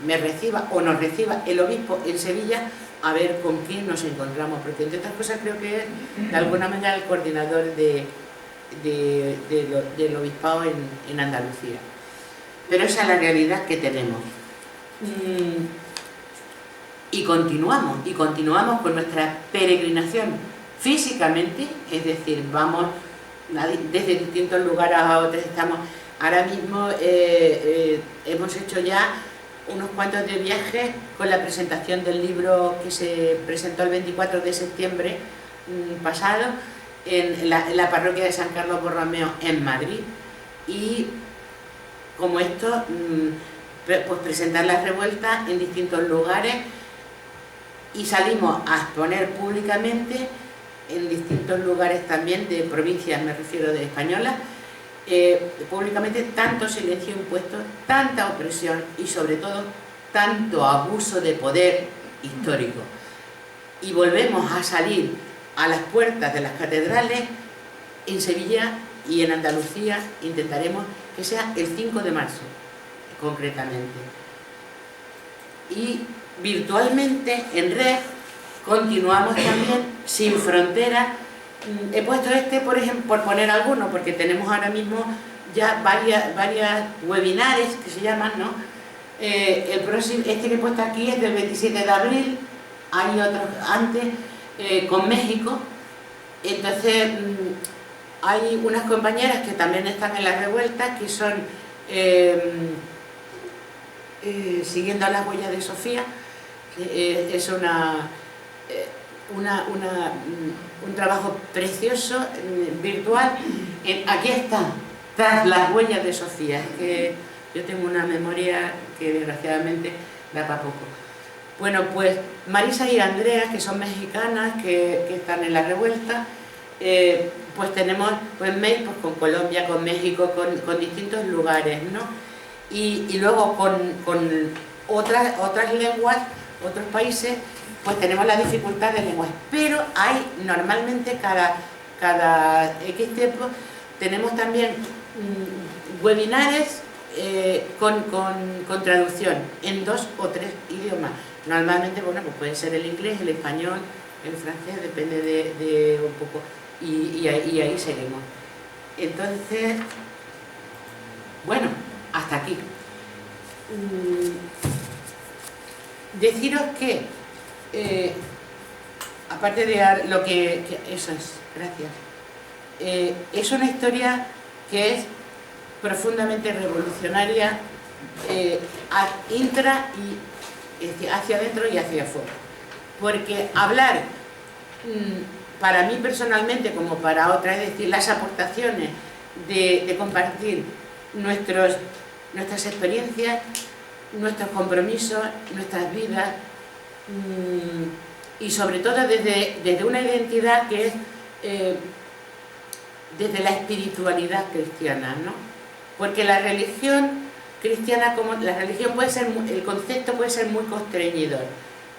me reciba o nos reciba el obispo en Sevilla, a ver con quién nos encontramos, porque entre otras cosas creo que es de alguna manera el coordinador del obispado en Andalucía. Pero esa es la realidad que tenemos. Y continuamos con nuestra peregrinación físicamente, es decir, vamos desde distintos lugares a otros. Ahora mismo hemos hecho ya unos cuantos de viajes con la presentación del libro que se presentó el 24 de septiembre pasado en la parroquia de San Carlos Borromeo en Madrid, y como esto, pues presentar las revueltas en distintos lugares y salimos a exponer públicamente en distintos lugares también de provincias, me refiero de españolas, públicamente tanto silencio impuesto, tanta opresión y sobre todo tanto abuso de poder histórico. Y volvemos a salir a las puertas de las catedrales en Sevilla y en Andalucía. Intentaremos que sea el 5 de marzo, concretamente. Y virtualmente en red continuamos también sin fronteras. He puesto por ejemplo, por poner alguno, porque tenemos ahora mismo ya varias webinares que se llaman, ¿no? El próximo, que he puesto aquí es del 27 de abril, hay otros antes, con México. Entonces, hay unas compañeras que también están en la revuelta, que son siguiendo las huellas de Sofía. Es un trabajo precioso, virtual. Aquí está, tras las huellas de Sofía. Que yo tengo una memoria que desgraciadamente da para poco. Bueno, pues Marisa y Andrea, que son mexicanas, que están en la revuelta, pues tenemos pues mail pues, con Colombia, con México, con distintos lugares, ¿no? Y luego con otras lenguas, otros países, pues tenemos la dificultad de lenguas, pero hay normalmente cada X tiempo tenemos también webinares con traducción en 2 o 3 idiomas. Normalmente, bueno, pues puede ser el inglés, el español, el francés, depende de un poco, y ahí seguimos. Entonces, bueno, hasta aquí. Deciros que aparte de lo que eso es, gracias, es una historia que es profundamente revolucionaria, intra y hacia adentro y hacia afuera, porque hablar, para mí personalmente como para otras, es decir, las aportaciones de compartir nuestras experiencias, nuestros compromisos, nuestras vidas, y sobre todo desde una identidad que es desde la espiritualidad cristiana, ¿no? Porque la religión cristiana, el concepto puede ser muy constreñidor.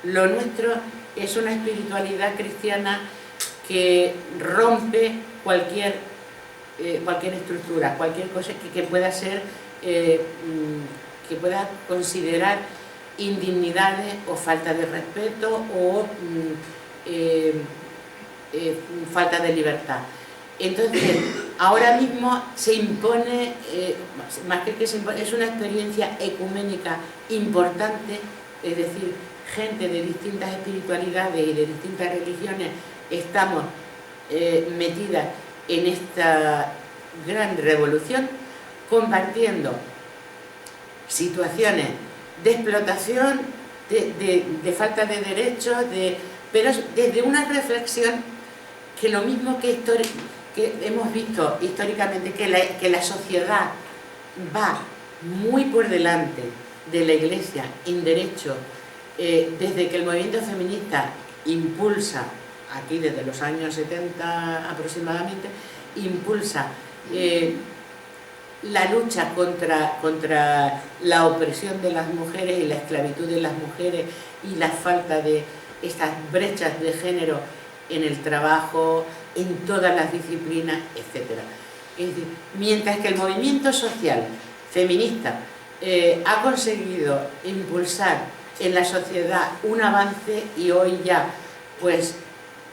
Lo nuestro es una espiritualidad cristiana que rompe cualquier estructura, cualquier cosa que pueda ser, que pueda considerar indignidades o falta de respeto o falta de libertad. Entonces, ahora mismo se impone, más que se impone, es una experiencia ecuménica importante, es decir, gente de distintas espiritualidades y de distintas religiones estamos metidas en esta gran revolución, compartiendo situaciones de explotación, de falta de derechos, pero desde una reflexión que lo mismo que hemos visto históricamente, que la sociedad va muy por delante de la Iglesia en derecho, desde que el movimiento feminista impulsa, aquí desde los años 70 aproximadamente, impulsa la lucha contra la opresión de las mujeres y la esclavitud de las mujeres y la falta de estas brechas de género en el trabajo, en todas las disciplinas, etc. Es decir, mientras que el movimiento social feminista ha conseguido impulsar en la sociedad un avance, y hoy ya, pues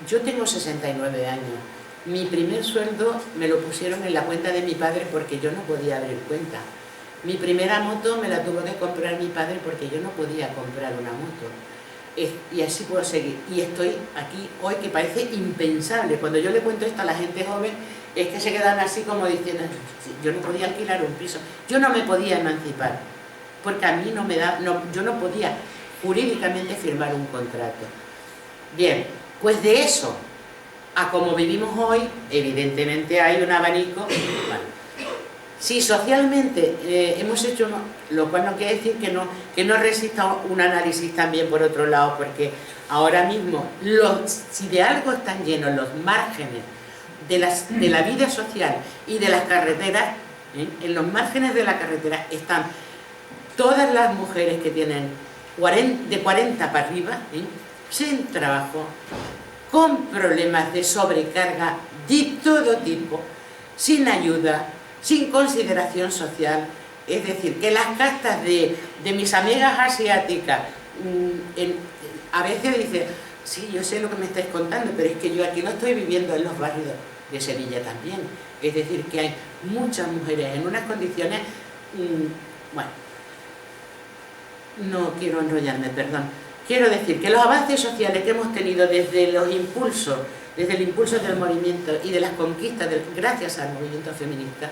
yo tengo 69 años, mi primer sueldo me lo pusieron en la cuenta de mi padre porque yo no podía abrir cuenta. Mi primera moto me la tuvo que comprar mi padre porque yo no podía comprar una moto. Y así puedo seguir. Y estoy aquí hoy, que parece impensable. Cuando yo le cuento esto a la gente joven, es que se quedan así como diciendo, yo no podía alquilar un piso, yo no me podía emancipar, porque a mí yo no podía jurídicamente firmar un contrato. Bien, pues de eso a como vivimos hoy, evidentemente hay un abanico. Bueno, Si socialmente hemos hecho, lo cual no quiere decir que no resista un análisis también por otro lado, porque ahora mismo, si de algo están llenos los márgenes de la vida social y de las carreteras, en los márgenes de la carretera están todas las mujeres que tienen de 40 para arriba, sin trabajo, con problemas de sobrecarga de todo tipo, sin ayuda, sin consideración social. Es decir, que las castas de mis amigas asiáticas a veces dicen, sí, yo sé lo que me estáis contando, pero es que yo aquí no estoy viviendo en los barrios de Sevilla también. Es decir, que hay muchas mujeres en unas condiciones, bueno, no quiero enrollarme, perdón. Quiero decir que los avances sociales que hemos tenido desde el impulso del movimiento y de las conquistas, gracias al movimiento feminista,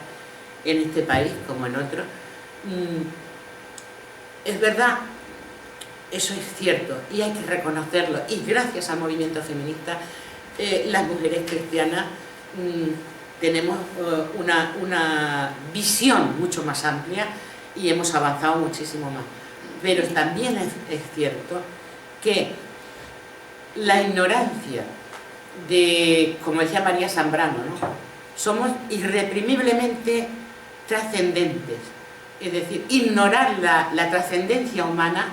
en este país como en otros, es verdad, eso es cierto y hay que reconocerlo, y gracias al movimiento feminista las mujeres cristianas tenemos una visión mucho más amplia y hemos avanzado muchísimo más. Pero también es cierto que la ignorancia como decía María Zambrano, ¿no? Somos irreprimiblemente trascendentes, es decir, ignorar la trascendencia humana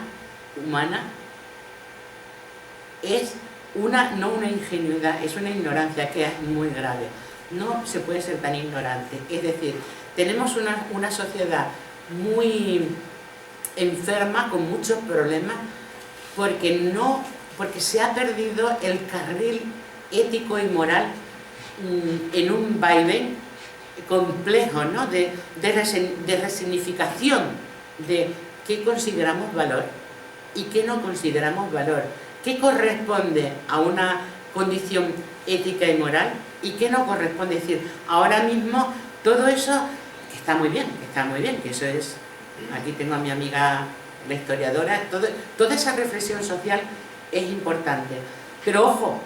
es no una ingenuidad, es una ignorancia que es muy grave. No se puede ser tan ignorante, es decir, tenemos una sociedad muy enferma, con muchos problemas, porque se ha perdido el carril ético y moral en un vaivén complejo, ¿no? de resignificación de qué consideramos valor y qué no consideramos valor, qué corresponde a una condición ética y moral y qué no corresponde. Es decir, ahora mismo todo eso está muy bien, que eso es, aquí tengo a mi amiga la historiadora, toda esa reflexión social es importante, pero ojo,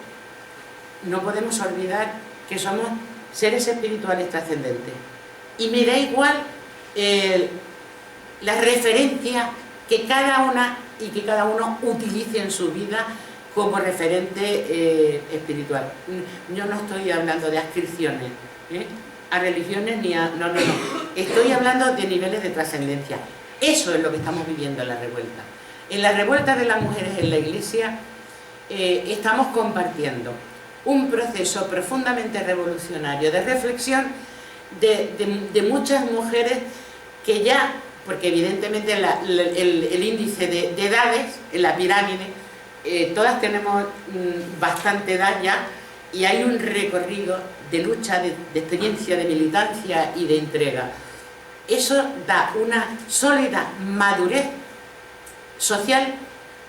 no podemos olvidar que somos seres espirituales trascendentes, y me da igual la referencia que cada una y que cada uno utilice en su vida como referente espiritual. Yo no estoy hablando de adscripciones a religiones ni a... No. Estoy hablando de niveles de trascendencia. Eso es lo que estamos viviendo en la revuelta. En la revuelta de las mujeres en la Iglesia estamos compartiendo un proceso profundamente revolucionario de reflexión de muchas mujeres que ya, porque evidentemente el índice de edades en la pirámide, todas tenemos bastante edad ya, y hay un recorrido de lucha, de experiencia, de militancia y de entrega. Eso da una sólida madurez social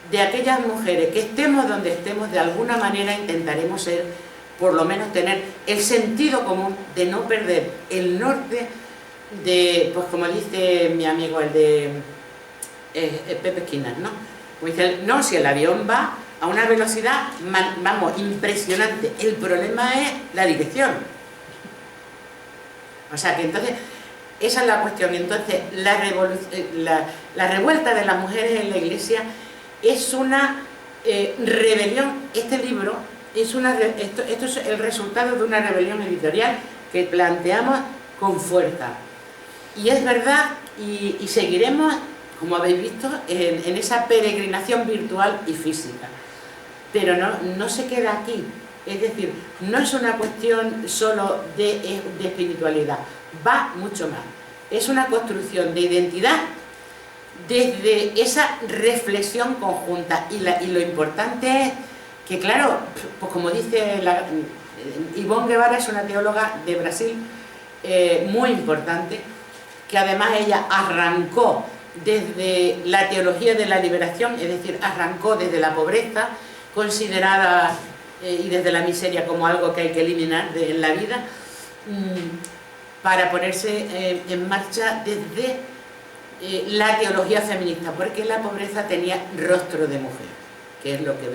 de aquellas mujeres que estemos donde estemos, de alguna manera intentaremos ser, por lo menos tener el sentido común de no perder el norte de, pues como dice mi amigo el de Pepe Esquinas, ¿no? Como dice, no, si el avión va a una velocidad, vamos, impresionante, el problema es la dirección. O sea que entonces, esa es la cuestión. Entonces, la revuelta de las mujeres en la Iglesia es una rebelión. Este libro esto es el resultado de una rebelión editorial que planteamos con fuerza. Y es verdad, y seguiremos, como habéis visto, en esa peregrinación virtual y física. Pero no se queda aquí. Es decir, no es una cuestión solo de espiritualidad, va mucho más. Es una construcción de identidad desde esa reflexión conjunta, y lo importante es que, claro, pues como dice Ivonne Guevara, es una teóloga de Brasil muy importante, que además ella arrancó desde la teología de la liberación, es decir, arrancó desde la pobreza considerada y desde la miseria como algo que hay que eliminar en la vida, para ponerse en marcha desde la teología feminista, porque la pobreza tenía rostro de mujer, que es lo que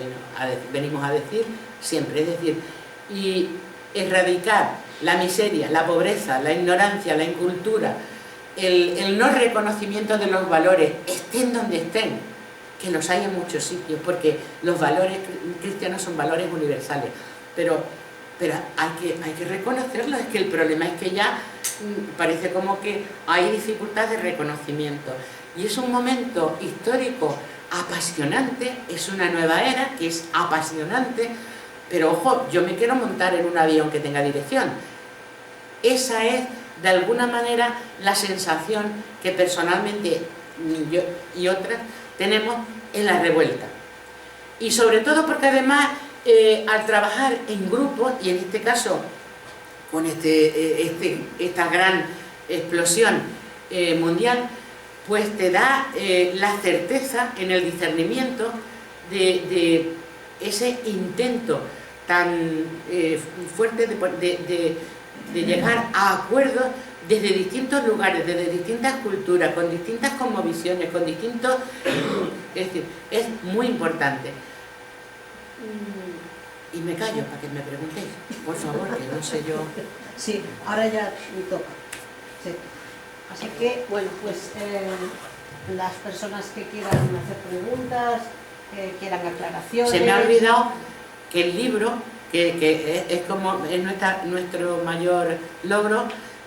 venimos a decir siempre, es decir, y erradicar la miseria, la pobreza, la ignorancia, la incultura, el no reconocimiento de los valores, estén donde estén, que los hay en muchos sitios, porque los valores cristianos son valores universales, pero hay que reconocerlos. Es que el problema es que ya parece como que hay dificultad de reconocimiento, y es un momento histórico apasionante, es una nueva era que es apasionante, pero ojo, yo me quiero montar en un avión que tenga dirección. Esa es, de alguna manera, la sensación que personalmente yo y otras tenemos en la revuelta. Y sobre todo porque además, al trabajar en grupo, y en este caso con esta gran explosión mundial, pues te da la certeza en el discernimiento de ese intento tan fuerte de llegar a acuerdos desde distintos lugares, desde distintas culturas, con distintas cosmovisiones, con distintos... Es decir, es muy importante. Y me callo para que me preguntéis, por favor, que no sé yo... Sí, ahora ya me toca. Sí. Así que, bueno, pues las personas que quieran hacer preguntas, que quieran aclaraciones... Se me ha olvidado que el libro, que es como es nuestro mayor logro,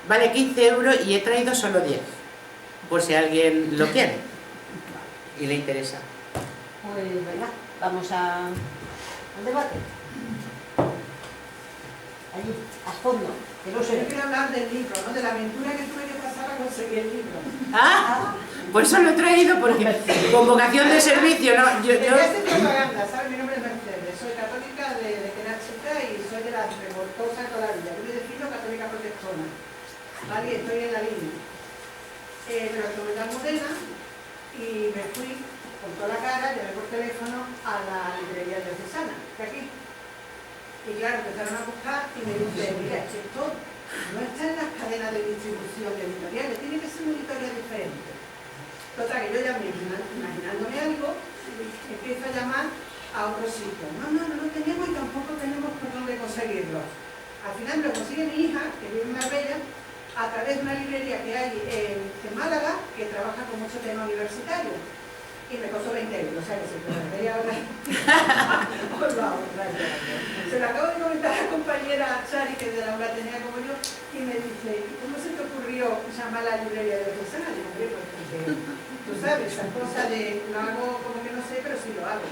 vale 15 € y he traído solo 10, por si alguien lo quiere y le interesa. Pues venga, vamos al debate. Allí, a fondo, que no sé. Yo quiero hablar del libro, ¿no? De la aventura que tuve que pasar a conseguir el libro. Pues eso lo he traído porque con vocación de servicio, ¿no? Yo hacer propaganda, ¿sabes? Mi nombre es Mercedes, soy católica de que era chica y soy de las revoltosas de toda la vida. Yo me defino católica protestona, ¿vale? Y estoy en la línea. Pero tomé la Almudena y me fui con toda la cara, llamé por teléfono a la librería diocesana, de aquí. Y claro, empezaron a buscar y me dicen, mira, es que esto no está en las cadenas de distribución de editoriales, tiene que ser una editorial diferente. Total, que yo ya imaginándome algo, empiezo a llamar a otro sitio. No tenemos y tampoco tenemos por dónde conseguirlo. Al final me lo consigue mi hija, que vive en Marbella, a través de una librería que hay en Málaga, que trabaja con mucho tema universitario. Y me costó 20 €, o sea que se lo debería ahorrar. Se lo acabo de comentar a la compañera Chari, que de la ULA tenía como yo, y me dice, ¿cómo se te ocurrió llamar a la librería de diocesana? Digo, hombre, pues porque tú sabes, esa cosa de lo hago como que no sé, pero sí lo hago.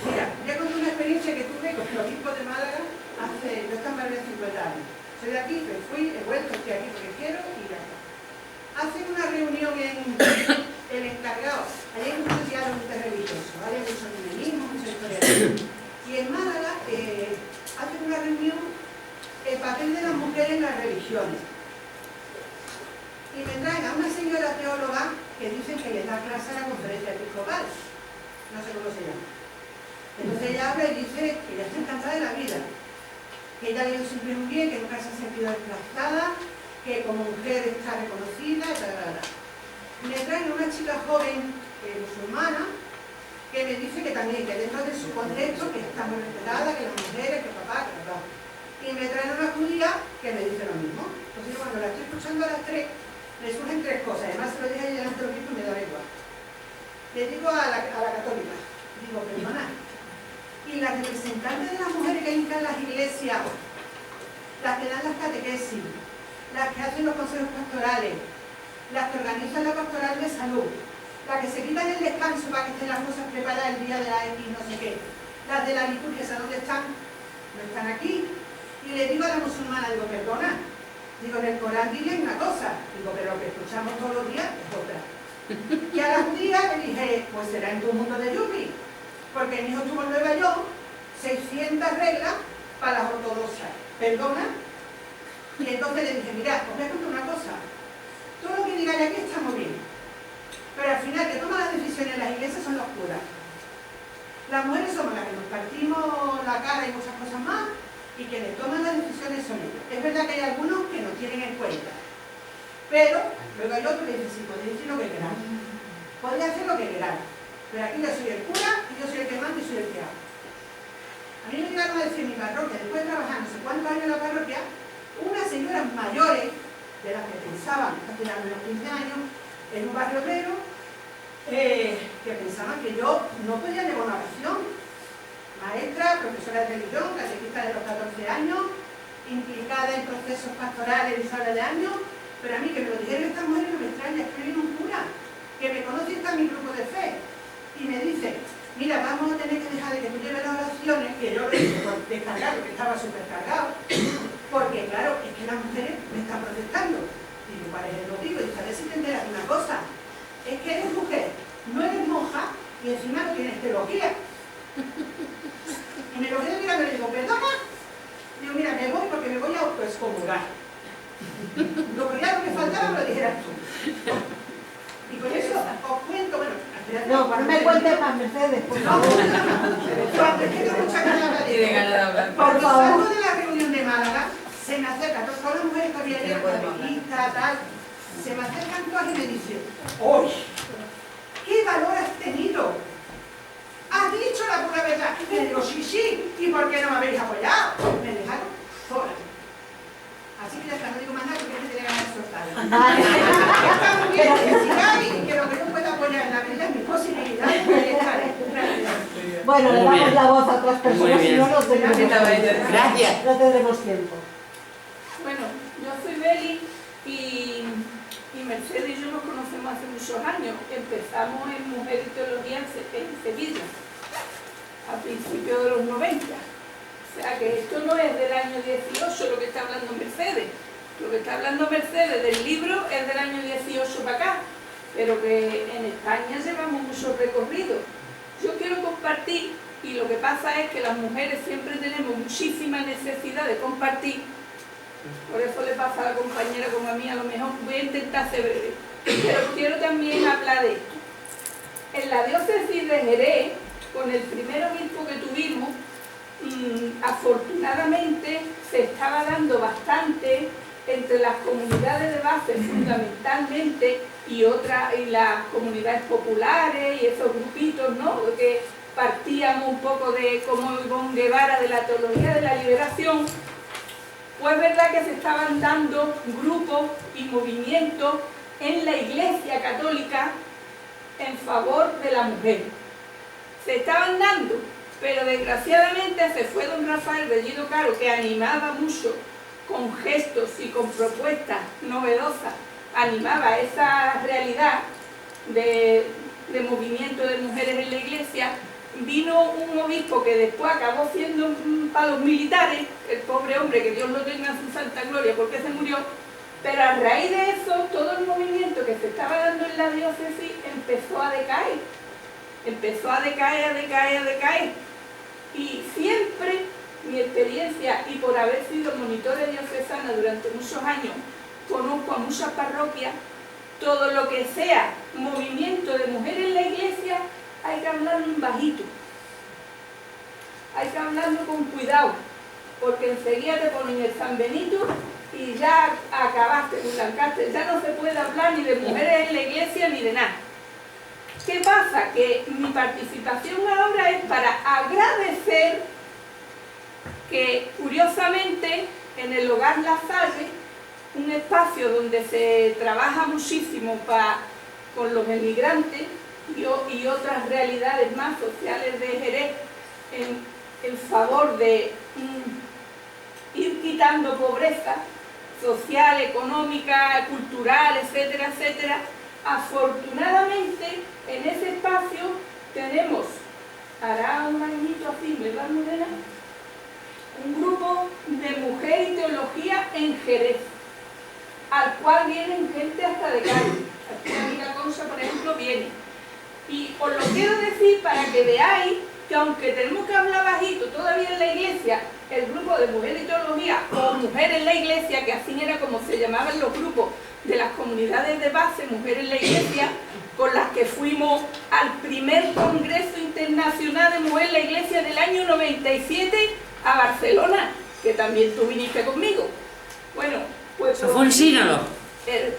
Mira, ya conté una experiencia que tuve con los equipos de Málaga hace, yo estaba en Marbella 50 años. Soy de aquí, me fui, he vuelto, estoy aquí porque quiero y ya está. Hacen una reunión en el encargado, allí hay mucho diálogo interreligioso, ¿vale? Mucho feminismo, mucha historia. Y en Málaga hacen una reunión el papel de las mujeres en las religiones. Y me traen a una señora teóloga que dicen que les da clase a la conferencia episcopal. No sé cómo se llama. Entonces ella habla y dice que ella está encantada de la vida, que ella ha ido siempre muy bien, que nunca se ha sentido desplazada, que como mujer está reconocida, etc. Y me traen a una chica joven musulmana que me dice que también, que dentro de su contexto, que está muy respetada, que las mujeres, que papá, que papá. Y me traen a una judía que me dice lo mismo. Entonces cuando la estoy escuchando a las tres, me surgen tres cosas. Además se lo dije ahí delante de los mismos y me da igual. Le digo a la católica, digo, perdona, y las representantes de las mujeres que hay en las iglesias, las que dan las catequesis, las que hacen los consejos pastorales, las que organizan la pastoral de salud, las que se quitan el descanso para que estén las cosas preparadas el día de la X, no sé qué, las de la liturgia, ¿sabes dónde están? No están aquí. Y le digo a la musulmana, digo, perdona, digo, en el Corán dile una cosa, digo, pero lo que escuchamos todos los días es otra. Y a la judía le dije, pues será en tu mundo de Yupi, porque mi hijo estuvo en Nueva York, 600 reglas para las ortodoxas, perdona. Y entonces le dije, mira, os voy a contar una cosa, todo lo que digáis aquí está muy bien, pero al final que toman las decisiones en las iglesias son los curas. Las mujeres somos las que nos partimos la cara y muchas cosas más, y quienes toman las decisiones son ellos. Es verdad que hay algunos que nos tienen en cuenta, pero luego hay otros que dicen, sí, podéis decir lo que queráis, podéis hacer lo que queráis, pero aquí yo soy el cura y yo soy el que manda y soy el que hago. A mí me llegaron a decir en mi parroquia, después de trabajar no sé cuántos años en la parroquia, unas señoras mayores de las que pensaban, hace ya menos 15 años, en un barrio obrero, que pensaban que yo no podía llevar una oración. Maestra, profesora de religión, catequista de los 14 años, implicada en procesos pastorales y sala de años, pero a mí que me lo dijeron estas mujeres no me extraña, es que viene un cura que me conoce y está en mi grupo de fe y me dice, mira, vamos a tener que dejar de que tú lleves las oraciones, que yo lo hice por descargar, porque estaba súper cargado, porque claro, es que las mujeres me están protestando. Digo, ¿cuál es el motivo? Y a ver si te enteras de una cosa, es que eres mujer, no eres monja y encima no tienes teología. Y me lo quedé mirando y le digo, ¿perdona? Digo, mira, me voy porque me voy a autoexcomulgar. Lo que ya no me faltaba me lo dijeras tú. Y con eso os cuento, bueno, no me cuentes más, Mercedes, por favor. Es que tengo mucha ganas de hablar. Por salgo de la reunión de Málaga, se me acercan todas las mujeres que había allí, catequistas, tal, se me acercan todas y me dicen, ¡oye! ¿Qué valor has tenido? ¿Has dicho la pura verdad? Y le digo, sí, sí, ¿y por qué no me habéis apoyado? Me dejaron sola. Así que ya está, no digo más nada porque me tiene ganas de soltar. Está muy bien, que sigáis y que lo que yo pueda apoyar en la vida es mi posibilidad, ahí estaré. Gracias. Bueno, le damos la voz a otras personas, si no, no tendremos tiempo. Gracias. No tendremos tiempo. Bueno, yo soy Beli y Mercedes y yo nos conocemos hace muchos años. Empezamos en Mujer y Teología en Sevilla, a principios de los 90. O sea que esto no es del año 18 lo que está hablando Mercedes. Lo que está hablando Mercedes del libro es del año 18 para acá, pero que en España llevamos mucho recorrido. Yo quiero compartir, y lo que pasa es que las mujeres siempre tenemos muchísima necesidad de compartir. Por eso le pasa a la compañera como a mí, a lo mejor voy a intentar ser breve. Pero quiero también hablar de esto. En la diócesis de Jerez, con el primer obispo que tuvimos, afortunadamente se estaba dando bastante entre las comunidades de base fundamentalmente y las comunidades populares y esos grupitos, ¿no? Que partíamos un poco de como Ivonne Guevara de la teología de la liberación. Pues es verdad que se estaban dando grupos y movimientos en la Iglesia Católica en favor de la mujer. Se estaban dando, pero desgraciadamente se fue don Rafael Bellido Caro, que animaba mucho con gestos y con propuestas novedosas, animaba esa realidad de movimiento de mujeres en la Iglesia. Vino un obispo que después acabó siendo para los militares, el pobre hombre, que Dios lo tenga en su santa gloria porque se murió, pero a raíz de eso todo el movimiento que se estaba dando en la diócesis empezó a decaer, a decaer. Y siempre mi experiencia, y por haber sido monitora diocesana durante muchos años, conozco a muchas parroquias, todo lo que sea movimiento de mujeres en la iglesia, hay que hablarlo en bajito, hay que hablarlo con cuidado, porque enseguida te ponen el San Benito y ya acabaste, ya no se puede hablar ni de mujeres en la iglesia ni de nada. ¿Qué pasa? Que mi participación ahora es para agradecer que, curiosamente, en el Hogar La Salle, un espacio donde se trabaja muchísimo con los emigrantes y otras realidades más sociales de Jerez, en favor de ir quitando pobreza social, económica, cultural, etcétera, etcétera. Afortunadamente, en ese espacio tenemos, hará un añito así, ¿verdad, Morena? Un grupo de Mujer y Teología en Jerez, al cual vienen gente hasta de Cádiz. Aquí la amiga Concha, por ejemplo, viene. Y os lo quiero decir para que veáis que aunque tenemos que hablar bajito todavía en la iglesia, el grupo de Mujer y Teología, o Mujer en la Iglesia, que así era como se llamaban los grupos de las comunidades de base, Mujer en la Iglesia, con las que fuimos al primer Congreso Internacional de Mujer en la Iglesia del año 97 a Barcelona, que también tú viniste conmigo. Bueno, pues... Eso fue un sínodo. El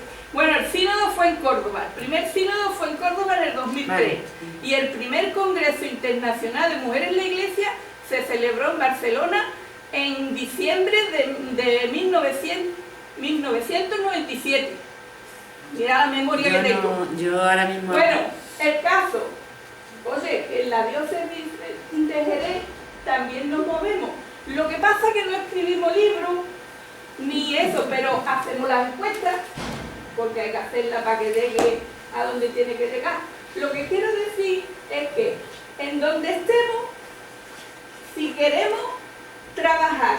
sínodo fue en Córdoba. El primer sínodo fue en Córdoba en el 2003. Vale. Y el primer Congreso Internacional de Mujeres en la Iglesia se celebró en Barcelona en diciembre de 1997. Mira la memoria que tengo. Yo ahora mismo... Bueno, el caso, oye, en la diócesis de Jerez también nos movemos. Lo que pasa es que no escribimos libros, ni eso, pero hacemos las encuestas, porque hay que hacerla para que llegue a donde tiene que llegar. Lo que quiero decir es que en donde estemos, si queremos trabajar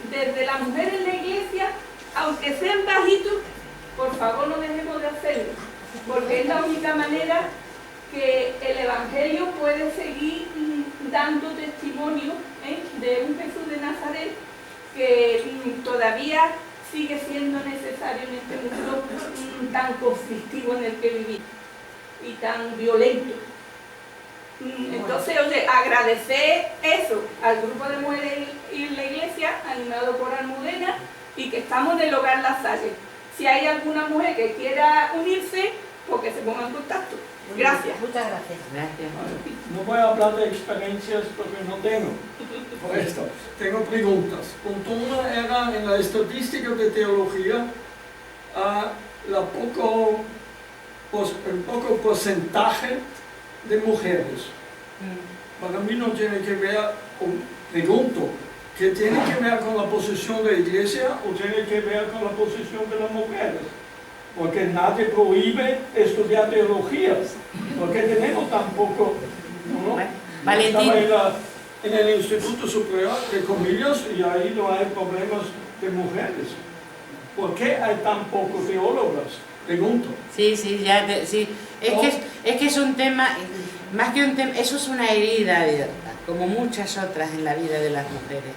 desde la mujer en la iglesia, aunque sean bajitos, por favor no dejemos de hacerlo, porque es la única manera que el Evangelio puede seguir dando testimonio de un Jesús de Nazaret que todavía sigue siendo necesario en este mundo tan conflictivo en el que vivimos y tan violento. Entonces, oye, agradecer eso al grupo de mujeres en la iglesia, animado por Almudena, y que estamos en el Hogar La Salle. Si hay alguna mujer que quiera unirse, pues que se ponga en contacto. Gracias. Muchas gracias. Gracias. No voy a hablar de experiencias porque no tengo. Por esto, tengo preguntas. Punto uno era en la estadística de teología, el poco porcentaje de mujeres. Para mí no tiene que ver, pregunto, ¿qué tiene que ver con la posición de la iglesia o tiene que ver con la posición de las mujeres? Porque nadie prohíbe estudiar teología. ¿Por qué tenemos tan poco? ¿No? Valentín. Estaba en el Instituto Superior de Comillas y ahí no hay problemas de mujeres. ¿Por qué hay tan pocos teólogos? Pregunto. Sí, sí. Es que es un tema, más que un tema, eso es una herida abierta, como muchas otras en la vida de las mujeres.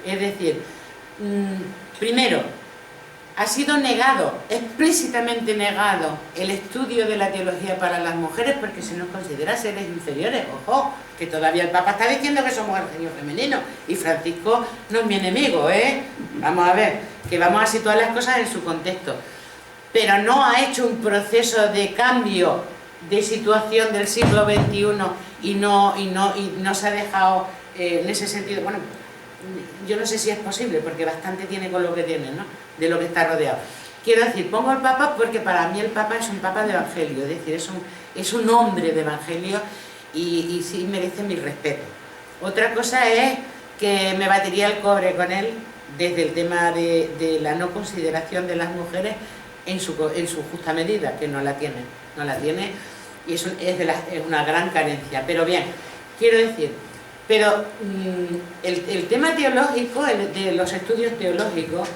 Es decir, primero, ha sido negado, explícitamente negado, el estudio de la teología para las mujeres porque se nos considera seres inferiores. Ojo, que todavía el Papa está diciendo que somos el genio femenino y Francisco no es mi enemigo, ¿eh? Vamos a ver, que vamos a situar las cosas en su contexto. Pero no ha hecho un proceso de cambio de situación del siglo XXI y no se ha dejado en ese sentido. Bueno, yo no sé si es posible, porque bastante tiene con lo que tiene, ¿no? De lo que está rodeado. Quiero decir, pongo al Papa porque para mí el Papa es un Papa de Evangelio, es decir, es un hombre de Evangelio y sí merece mi respeto. Otra cosa es que me batería el cobre con él desde el tema de la no consideración de las mujeres en su justa medida, que no la tiene y es una gran carencia. Pero bien, quiero decir, pero el tema teológico, de los estudios teológicos,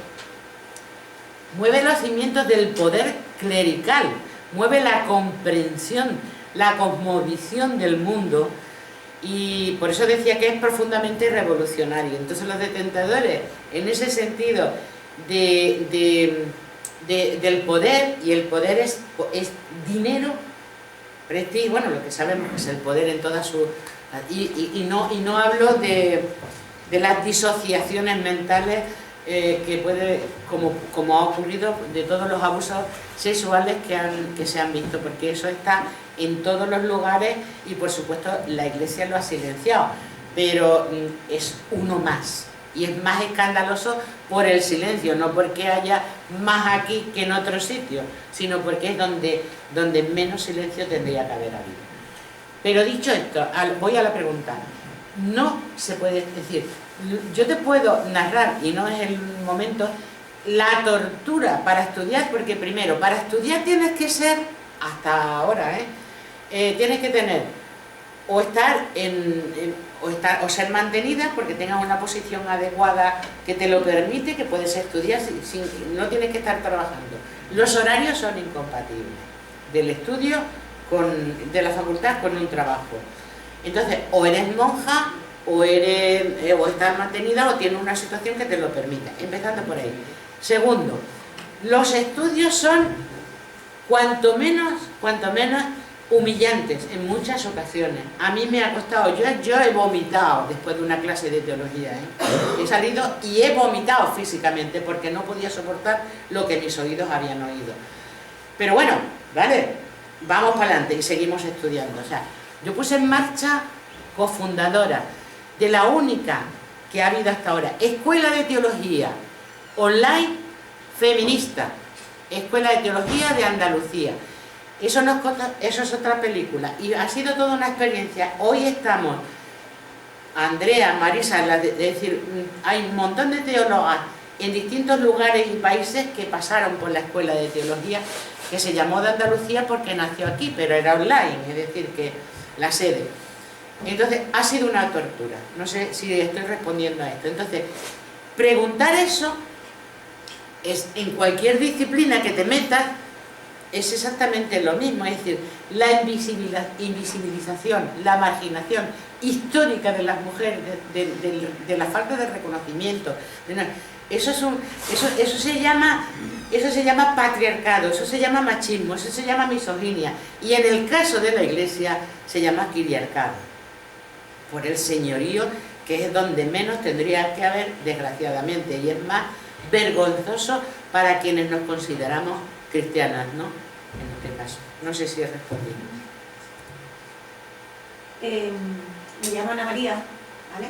mueve los cimientos del poder clerical, mueve la comprensión, la cosmovisión del mundo, y por eso decía que es profundamente revolucionario. Entonces los detentadores, en ese sentido del poder, y el poder es dinero, prestigio, bueno, lo que sabemos que es el poder en toda su... Y no hablo de las disociaciones mentales que puede, como ha ocurrido, de todos los abusos sexuales que se han visto, porque eso está en todos los lugares y por supuesto la Iglesia lo ha silenciado, pero es uno más. Y es más escandaloso por el silencio, no porque haya más aquí que en otro sitio, sino porque es donde menos silencio tendría que haber habido. Pero dicho esto, voy a la pregunta. No se puede decir, yo te puedo narrar, y no es el momento, la tortura para estudiar, porque primero, para estudiar tienes que ser, hasta ahora, tienes que tener, o ser mantenida porque tengas una posición adecuada que te lo permite, que puedes estudiar, no tienes que estar trabajando. Los horarios son incompatibles del estudio de la facultad con un trabajo. Entonces, o eres monja, o estás mantenida, o tienes una situación que te lo permita, empezando por ahí. Segundo, los estudios son cuanto menos humillantes en muchas ocasiones. A mí me ha costado, yo he vomitado después de una clase de teología, he salido y he vomitado físicamente porque no podía soportar lo que mis oídos habían oído. Pero bueno, vale, vamos para adelante y seguimos estudiando. O sea, yo puse en marcha, cofundadora de la única que ha habido hasta ahora, escuela de teología online feminista, Escuela de Teología de Andalucía. Eso es otra película y ha sido toda una experiencia. Hoy estamos, Andrea, Marisa, es decir, hay un montón de teólogas en distintos lugares y países que pasaron por la Escuela de Teología, que se llamó de Andalucía porque nació aquí, pero era online, es decir, que la sede. Entonces, ha sido una tortura. No sé si estoy respondiendo a esto. Entonces, preguntar eso es, en cualquier disciplina que te metas, es exactamente lo mismo. Es decir, la invisibilización, la marginación histórica de las mujeres, de la falta de reconocimiento. Eso se llama patriarcado, eso se llama machismo, eso se llama misoginia. Y en el caso de la Iglesia se llama quiriarcado, por el señorío, que es donde menos tendría que haber, desgraciadamente, y es más vergonzoso para quienes nos consideramos cristianas, ¿no? En este caso. No sé si he respondido. Me llamo Ana María, ¿vale?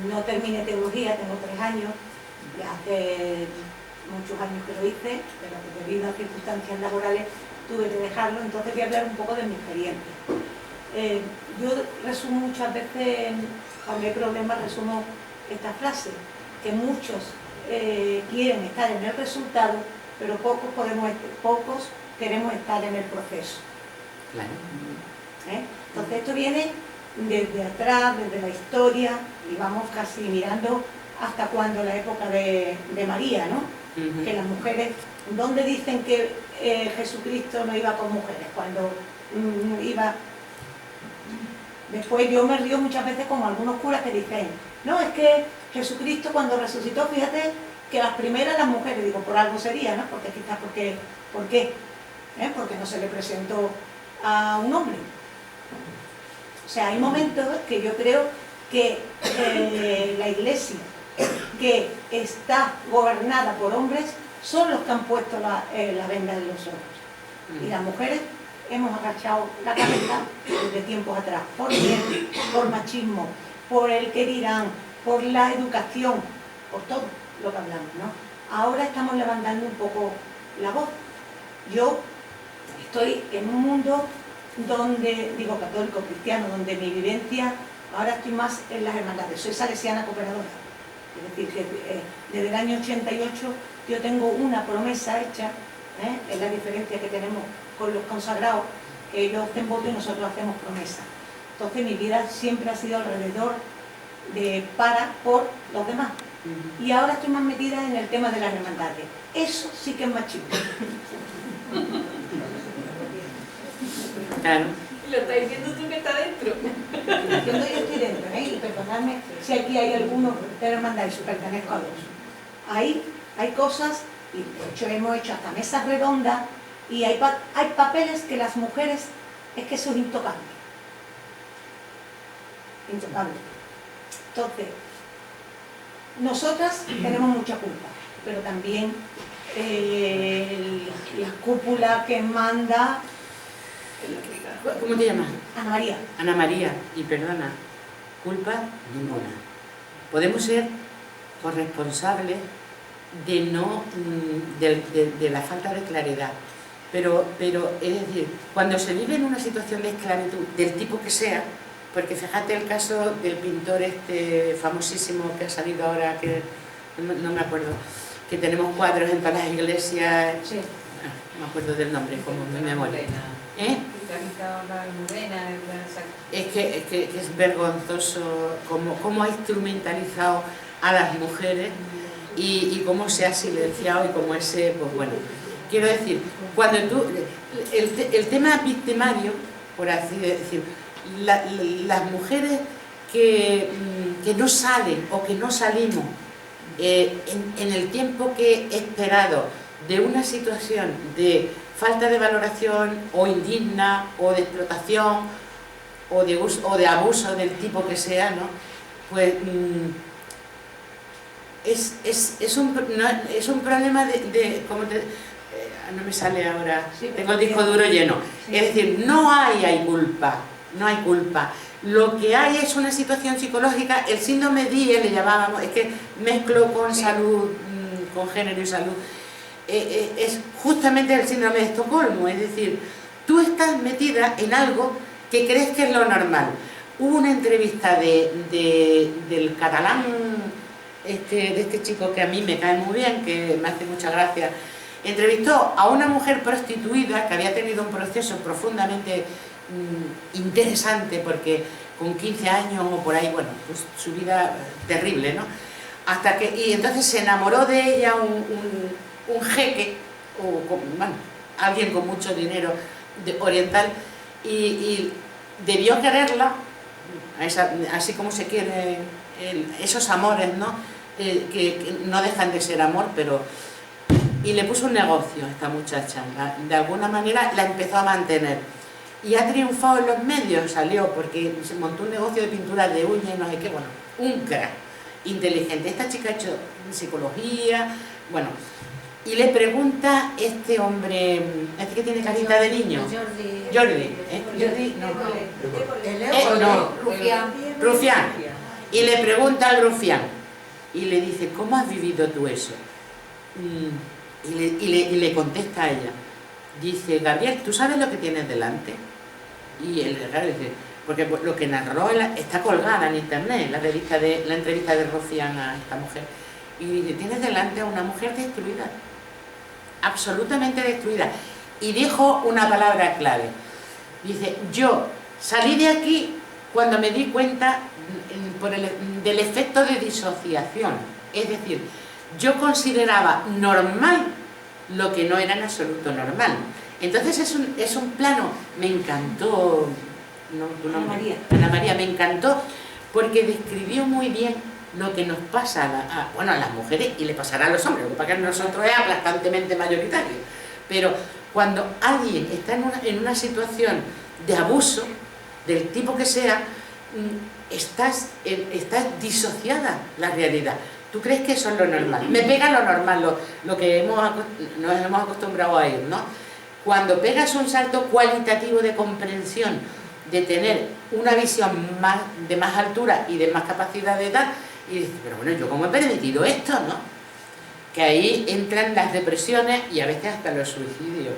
No terminé teología, tengo 3 años, ya hace muchos años que lo hice, pero que debido a circunstancias laborales tuve que dejarlo, entonces voy a hablar un poco de mi experiencia. Yo resumo muchas veces, cuando hay problemas, resumo esta frase, que muchos quieren estar en el resultado, pero pocos queremos estar en el proceso. Claro. Entonces esto viene desde atrás, desde la historia, y vamos casi mirando hasta cuando la época de María, ¿no? Que las mujeres, ¿dónde dicen que Jesucristo no iba con mujeres? Cuando iba... Después yo me río muchas veces con algunos curas que dicen, no, es que Jesucristo cuando resucitó, fíjate que las primeras las mujeres, digo, por algo sería, ¿no? Porque quizás, ¿por qué? Porque no se le presentó a un hombre. O sea, hay momentos que yo creo que la Iglesia, que está gobernada por hombres, son los que han puesto la venda en los ojos. Y las mujeres hemos agachado la cabeza desde tiempos atrás, por miedo, por machismo, por el que dirán, por la educación, por todo lo que hablamos, ¿no? Ahora estamos levantando un poco la voz. Yo estoy en un mundo donde, digo católico, cristiano, donde mi vivencia, ahora estoy más en las hermandades, soy salesiana cooperadora. Es decir, que desde el año 88 yo tengo una promesa hecha, es la diferencia que tenemos con los consagrados, que ellos hacen voto y nosotros hacemos promesa. Entonces mi vida siempre ha sido alrededor de por los demás. Y ahora estoy más metida en el tema de las hermandades. Eso sí que es machismo. Claro. Lo estáis viendo tú que está dentro. Yo estoy dentro, y perdonadme si aquí hay alguno de la hermandad y pertenezco a dos. Ahí hay cosas, y de hecho hemos hecho hasta mesas redondas, y hay papeles que las mujeres, es que eso es intocable. Intocable. Entonces, nosotras tenemos mucha culpa, pero también la cúpula que manda... ¿Cómo te llamas? Ana María. Ana María, y perdona, culpa ninguna. Podemos ser corresponsables de la falta de claridad, pero es decir, cuando se vive en una situación de esclavitud, del tipo que sea, porque fíjate el caso del pintor este famosísimo que ha salido ahora, que no me acuerdo, que tenemos cuadros en todas las iglesias, Sí. No me acuerdo del nombre, como mi memoria. Es que es vergonzoso cómo ha instrumentalizado a las mujeres y cómo se ha silenciado y cómo ese, pues bueno, quiero decir, cuando el tema victimario, por así decir, las mujeres que no salen o que no salimos en el tiempo que he esperado de una situación de falta de valoración o indigna o de explotación o de abuso del tipo que sea, ¿no? Pues es un problema de ¿cómo no me sale ahora, Sí, tengo el disco duro lleno. Sí. Es decir, no hay culpa, no hay culpa. Lo que hay es una situación psicológica, el síndrome DIE le llamábamos, es que mezclo con Sí. salud con género y salud, es justamente el síndrome de Estocolmo, es decir, tú estás metida en algo que crees que es lo normal. Hubo una entrevista del catalán, de este chico que a mí me cae muy bien, que me hace mucha gracia. Entrevistó a una mujer prostituida que había tenido un proceso profundamente interesante, porque con 15 años o por ahí, bueno, pues su vida terrible, ¿no? Y entonces se enamoró de ella un jeque, bueno, alguien con mucho dinero oriental, y debió quererla, así como se quiere esos amores, ¿no? Que no dejan de ser amor, pero... Y le puso un negocio a esta muchacha, de alguna manera la empezó a mantener. Y ha triunfado en los medios, salió, porque se montó un negocio de pintura de uñas y no sé qué, bueno, un crack, inteligente. Esta chica ha hecho psicología, bueno, y le pregunta este hombre, este que tiene carita de niño, Jordi, Rufián, y le pregunta al Rufián, y le dice, ¿cómo has vivido tú eso? Y le contesta a ella, dice, Gabriel, ¿tú sabes lo que tienes delante? Y él, claro, dice, porque lo que narró está colgada en internet, la entrevista de Rufián a esta mujer, y dice, tienes delante a una mujer destruida, absolutamente destruida. Y dijo una palabra clave, dice, yo salí de aquí cuando me di cuenta del efecto de disociación, es decir, yo consideraba normal lo que no era en absoluto normal. Entonces es un plano, me encantó, Ana María, me encantó, porque describió muy bien lo que nos pasa a las mujeres, y le pasará a los hombres, lo que pasa es que nosotros es aplastantemente mayoritario. Pero cuando alguien está en una situación de abuso, del tipo que sea, estás disociada la realidad. ¿Tú crees que eso es lo normal? Me pega lo normal, lo que nos hemos acostumbrado a ir, ¿no? Cuando pegas un salto cualitativo de comprensión, de tener una visión de más altura y de más capacidad de dar, y dices, pero bueno, ¿yo cómo he permitido esto, no? Que ahí entran las depresiones y a veces hasta los suicidios.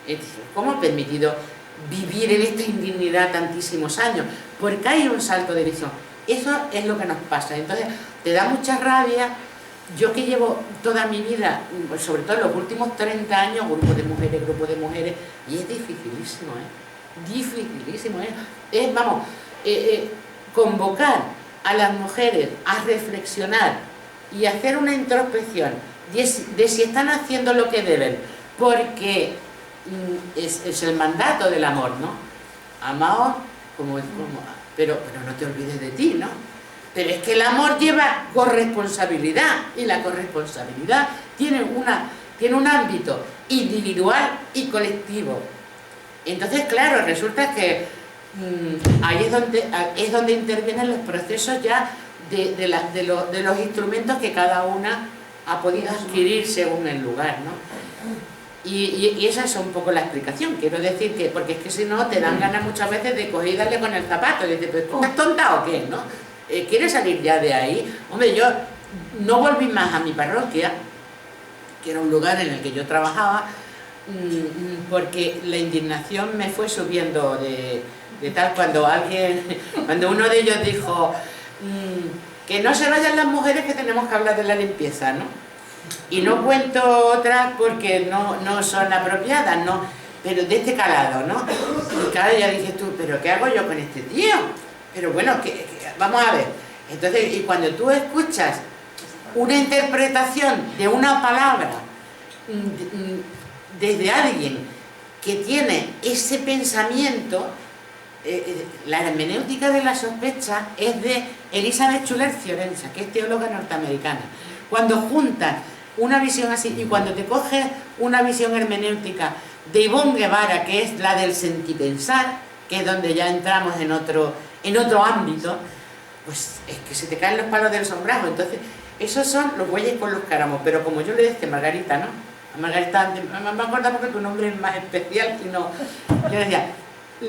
Es decir, ¿cómo he permitido vivir en esta indignidad tantísimos años? Porque hay un salto de visión. Eso es lo que nos pasa. Entonces, te da mucha rabia. Yo que llevo toda mi vida, sobre todo en los últimos 30 años, grupo de mujeres, y es dificilísimo, dificilísimo, convocar a las mujeres a reflexionar y hacer una introspección de si están haciendo lo que deben, porque es el mandato del amor, ¿no? Amaos pero no te olvides de ti, ¿no? Pero es que el amor lleva corresponsabilidad, y la corresponsabilidad tiene un ámbito individual y colectivo. Entonces, claro, resulta que ahí es donde intervienen los procesos ya de los instrumentos que cada una ha podido adquirir según el lugar, ¿no? Y esa es un poco la explicación. Quiero decir que, porque es que si no te dan ganas muchas veces de coger y darle con el zapato, y dices, ¿pero tú estás tonta o qué, no? ¿Quieres salir ya de ahí? Hombre, yo no volví más a mi parroquia, que era un lugar en el que yo trabajaba, porque la indignación me fue subiendo de tal, cuando uno de ellos dijo que no se vayan las mujeres, que tenemos que hablar de la limpieza, ¿no? Y no cuento otras porque no son apropiadas, ¿no? Pero de este calado, ¿no? Y claro, ya dices tú, ¿pero qué hago yo con este tío? Pero bueno, vamos a ver. Entonces, y cuando tú escuchas una interpretación de una palabra desde alguien que tiene ese pensamiento, la hermenéutica de la sospecha es de Elizabeth Schuller-Fiorenza, que es teóloga norteamericana. Cuando juntas una visión así, y cuando te coges una visión hermenéutica de Ivonne Guevara, que es la del sentipensar, que es donde ya entramos en otro ámbito, pues es que se te caen los palos del sombrajo. Entonces, esos son los bueyes con los cáramos. Pero como yo le decía a Margarita, ¿no? A Margarita, me acuerdo porque tu nombre es más especial, y no. Yo decía,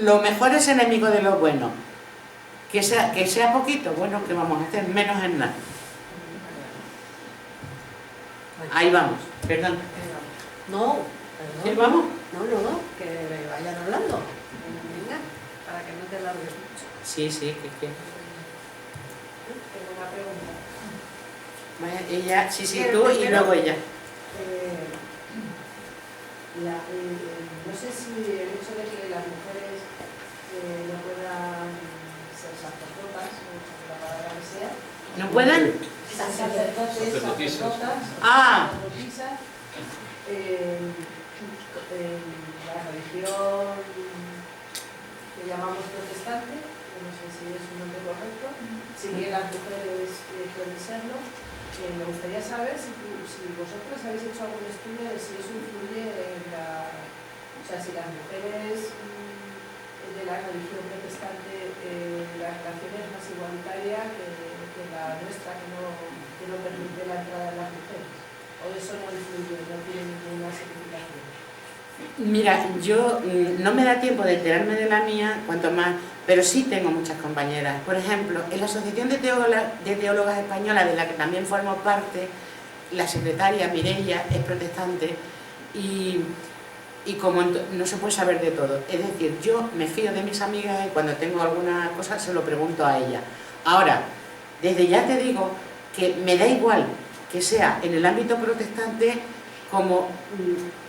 lo mejor es enemigo de lo bueno. Que sea poquito, bueno, ¿qué vamos a hacer? Menos en nada. Ahí vamos, perdón. No, ¿Sí, perdón. vamos? No, que vayan hablando. Venga, para que no te largues mucho. Sí, que... Tengo una pregunta. Vaya, ella, sí, tú y luego ella. No sé si el hecho de que las mujeres no puedan ser sacerdotas, o la palabra que sea, ¿No puedan? sacerdotes, sacerdotas, Ah. sacerdotisas, la religión que llamamos protestante, que no sé si es un nombre correcto, si que las mujeres pueden serlo. Me gustaría saber si vosotros habéis hecho algún estudio de si eso influye en o sea, si las mujeres de la religión protestante, la relación es más igualitaria que la nuestra, que no permite la entrada de las mujeres, o eso no influye, no tiene ninguna significación. Mira, yo no me da tiempo de enterarme de la mía, cuanto más, pero sí tengo muchas compañeras. Por ejemplo, en la Asociación de Teólogas Españolas, de la que también formo parte, la secretaria Mireia es protestante y como no se puede saber de todo. Es decir, yo me fío de mis amigas y cuando tengo alguna cosa se lo pregunto a ella. Ahora, desde ya te digo que me da igual que sea en el ámbito protestante como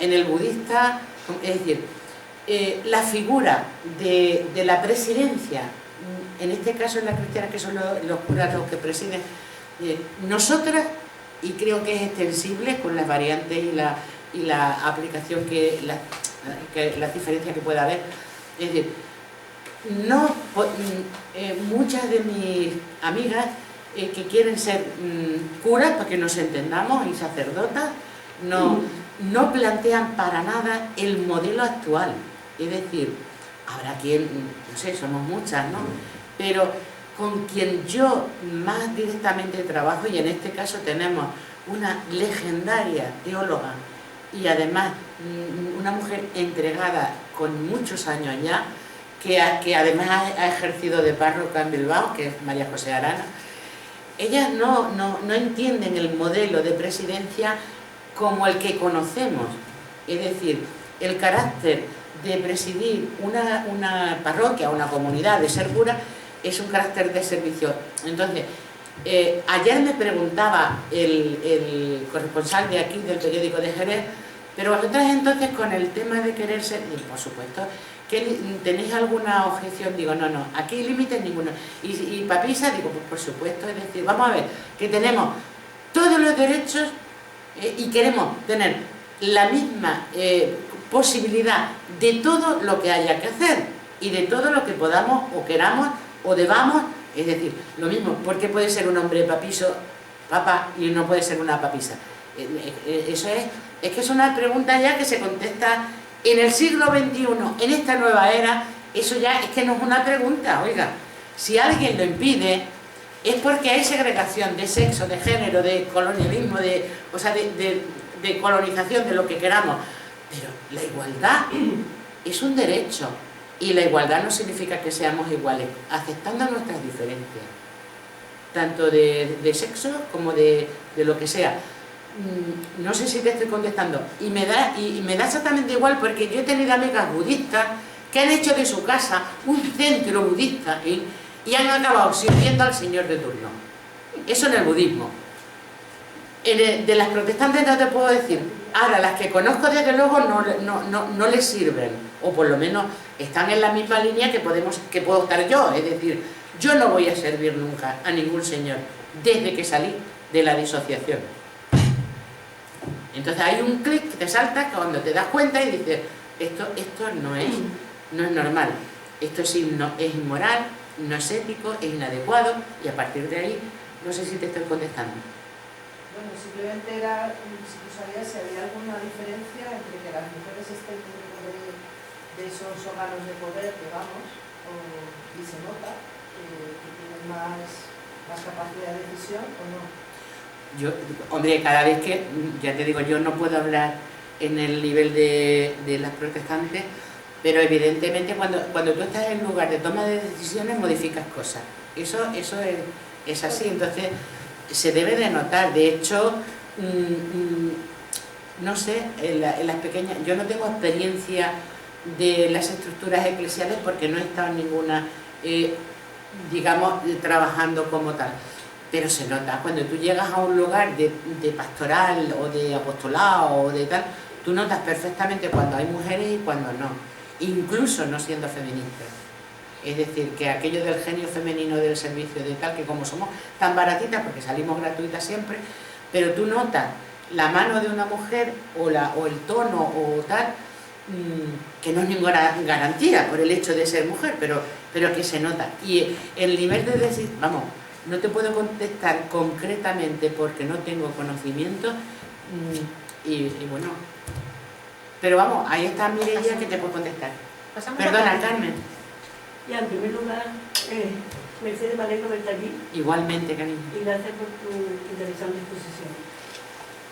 en el budista, es decir, la figura de la presidencia, en este caso en la cristiana, que son los curas los que presiden, nosotras, y creo que es extensible con las variantes y la aplicación la diferencia que pueda haber, es decir, muchas de mis amigas que quieren ser curas, para que nos entendamos, y sacerdotas, no plantean para nada el modelo actual. Es decir, habrá quien, no sé, somos muchas, ¿no? Pero con quien yo más directamente trabajo, y en este caso tenemos una legendaria teóloga y además una mujer entregada con muchos años ya, que además ha ejercido de párroca en Bilbao, que es María José Arana. Ellas no entienden el modelo de presidencia como el que conocemos, es decir, el carácter de presidir una parroquia, una comunidad, de ser cura, es un carácter de servicio. Entonces, ayer me preguntaba el corresponsal de aquí, del periódico de Jerez, pero vosotras entonces con el tema de querer ser, y por supuesto, que ¿tenéis alguna objeción? Digo, no, aquí límites ninguno. Y papisa, digo, pues por supuesto, es decir, vamos a ver, que tenemos todos los derechos y queremos tener la misma posibilidad de todo lo que haya que hacer y de todo lo que podamos o queramos o debamos, es decir, lo mismo, ¿por qué puede ser un hombre papiso, papa, y no puede ser una papisa? Eso es que es una pregunta ya que se contesta en el siglo XXI, en esta nueva era. Eso ya es que no es una pregunta, oiga, si alguien lo impide es porque hay segregación de sexo, de género, de colonialismo, de colonización, de lo que queramos. Pero la igualdad es un derecho, y la igualdad no significa que seamos iguales, aceptando nuestras diferencias, tanto de sexo como de lo que sea. No sé si te estoy contestando, y me da exactamente igual, porque yo he tenido amigas budistas que han hecho de su casa un centro budista y han acabado sirviendo al señor de turno. Eso en el budismo. De las protestantes no te puedo decir. Ahora, las que conozco desde luego no les sirven, o por lo menos están en la misma línea que puedo estar yo. Es decir, yo no voy a servir nunca a ningún señor desde que salí de la disociación. Entonces hay un clic que te salta cuando te das cuenta y dices, esto no es normal, esto es inmoral, no es ético, es inadecuado, y a partir de ahí no sé si te estoy contestando. Bueno, simplemente era si tú sabías si había alguna diferencia entre que las mujeres estén dentro de esos órganos de poder, digamos, y se nota que tienen más capacidad de decisión o no. Hombre, cada vez que, ya te digo, yo no puedo hablar en el nivel de las protestantes, pero evidentemente cuando tú estás en lugar de toma de decisiones modificas cosas. Eso es así, entonces se debe de notar. De hecho, no sé, en las pequeñas, yo no tengo experiencia de las estructuras eclesiales porque no he estado en ninguna, digamos, trabajando como tal. Pero se nota, cuando tú llegas a un lugar de pastoral o de apostolado o de tal, tú notas perfectamente cuando hay mujeres y cuando no, incluso no siendo feministas. Es decir, que aquello del genio femenino del servicio de tal, que como somos tan baratitas, porque salimos gratuitas siempre, pero tú notas la mano de una mujer o el tono o tal, que no es ninguna garantía por el hecho de ser mujer, pero que se nota. Y el nivel de decir, vamos, no te puedo contestar concretamente porque no tengo conocimiento y bueno, pero vamos, ahí está Mireia que te puede contestar. Perdona, Carmen. Ya, en primer lugar, Mercedes, me alegro de estar aquí. Igualmente, cariño. Y gracias por tu interesante exposición.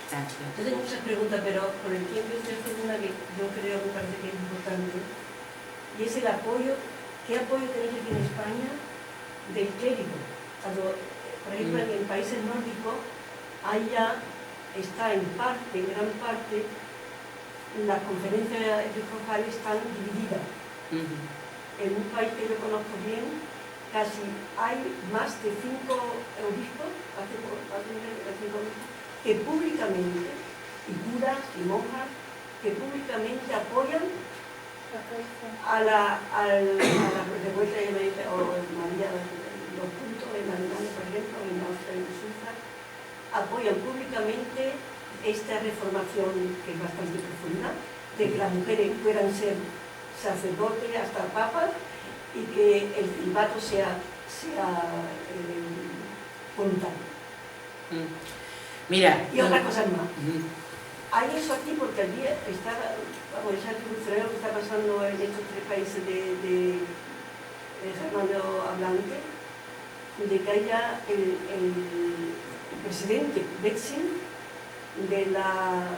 Gracias. Yo tengo muchas preguntas, pero por el tiempo estoy haciendo una que yo creo que parece que es importante. Y es el apoyo, ¿qué apoyo tenéis aquí en España del clérigo? Por ejemplo, en países nórdicos, ahí ya está en parte, en gran parte, las conferencias episcopales están divididas. En un país que yo conozco bien, casi hay más de 5 obispos, que públicamente, y curas y monjas, que públicamente apoyan a la revuelta o María, los puntos en Alemania, por ejemplo, en Austria y en Suiza, apoyan públicamente esta reformación que es bastante profunda, de que las mujeres puedan ser sacerdotes hasta papas y que el celibato sea voluntario. Mira, y otras cosas más. Hay eso aquí porque allí está, vamos, es algo lo que está pasando en estos 3 países de germano hablante, de que haya el presidente Betzing de la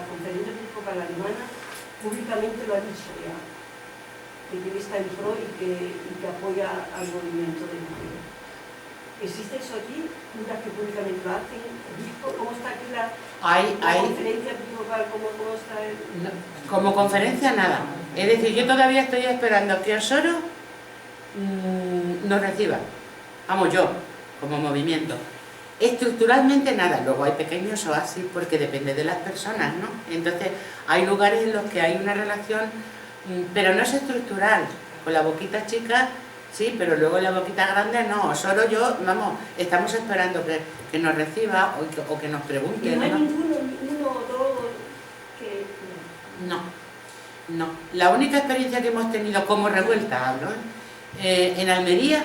conferencia episcopal alemana públicamente lo ha dicho ya, que él está en pro y que apoya al movimiento de mujeres. ¿Existe eso aquí? ¿Curas que públicamente lo hacen? ¿Cómo está aquí la conferencia episcopal? ¿Cómo está el...? No, como conferencia nada. Es decir, yo todavía estoy esperando que Osoro nos reciba. Vamos, yo, como movimiento. Estructuralmente nada, luego hay pequeños oasis porque depende de las personas, ¿no? Entonces hay lugares en los que hay una relación, pero no es estructural, con la boquita chica sí, pero luego la boquita grande no, solo yo, vamos, estamos esperando que nos reciba o que nos pregunte. ¿Y no hay ninguno o dos que...? No, la única experiencia que hemos tenido como revuelta, hablo, en Almería,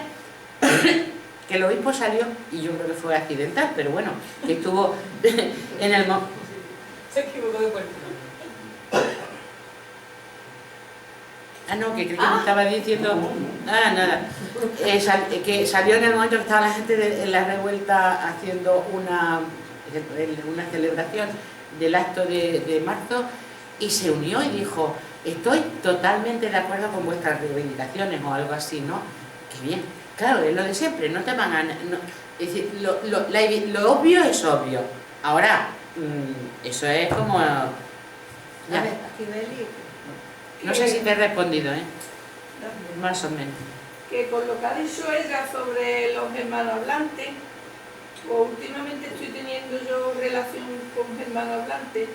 que el obispo salió, y yo creo que fue accidental, pero bueno, que estuvo en el... Se equivocó de puerta. No, que creo que me estaba diciendo... nada. Que salió en el momento que estaba la gente en la revuelta haciendo una celebración del acto de marzo y se unió y dijo, estoy totalmente de acuerdo con vuestras reivindicaciones o algo así, ¿no? Qué bien. Claro, es lo de siempre, no te van a... es decir, lo obvio es obvio. Ahora, eso es como... Ya. No sé si te he respondido, más o menos. Que con lo que ha dicho ella sobre los hermanos hablantes, pues últimamente estoy teniendo yo relación con hermanos hablantes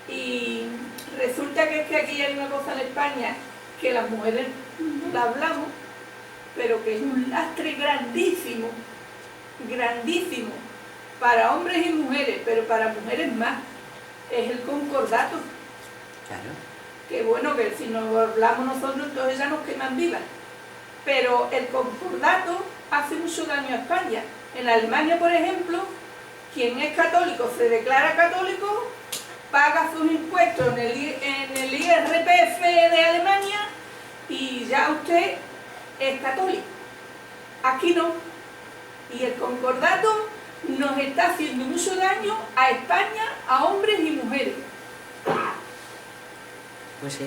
y resulta que es que aquí hay una cosa en España que las mujeres no la hablamos, pero que es un lastre grandísimo, grandísimo, para hombres y mujeres, pero para mujeres más, es el concordato. Claro. Que bueno, que si nos hablamos nosotros, entonces ya nos queman vivas. Pero el concordato hace mucho daño a España. En Alemania, por ejemplo, quien es católico se declara católico, paga sus impuestos en el IRPF de Alemania y ya usted es católico. Aquí no. Y el concordato nos está haciendo mucho daño a España, a hombres y mujeres. Pues sí,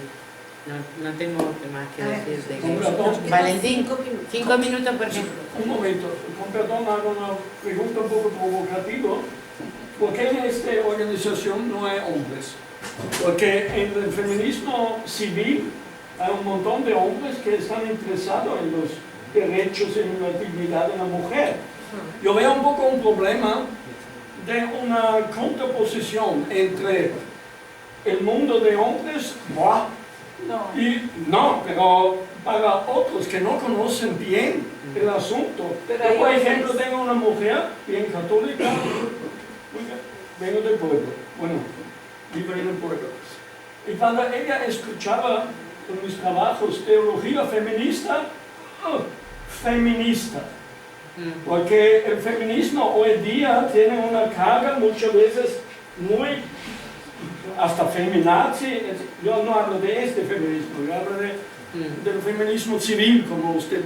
no tengo más que decir de Con perdón. Valentín, 5 minutos porque... Un momento, con perdón, hago una pregunta un poco provocativa, ¿por qué en esta organización no hay hombres? Porque en el feminismo civil hay un montón de hombres que están interesados en los derechos y en la dignidad de la mujer. Yo veo un poco un problema de una contraposición entre el mundo de hombres, ¡buah! Y no, pero para otros que no conocen bien el asunto. Yo, por ejemplo, tengo una mujer bien católica, vengo del pueblo, bueno, vivo en el pueblo. Y cuando ella escuchaba en mis trabajos teología feminista, feminista. Porque el feminismo hoy día tiene una carga muchas veces muy, hasta feminazi. Yo no hablo de este feminismo, yo hablo del feminismo civil, como usted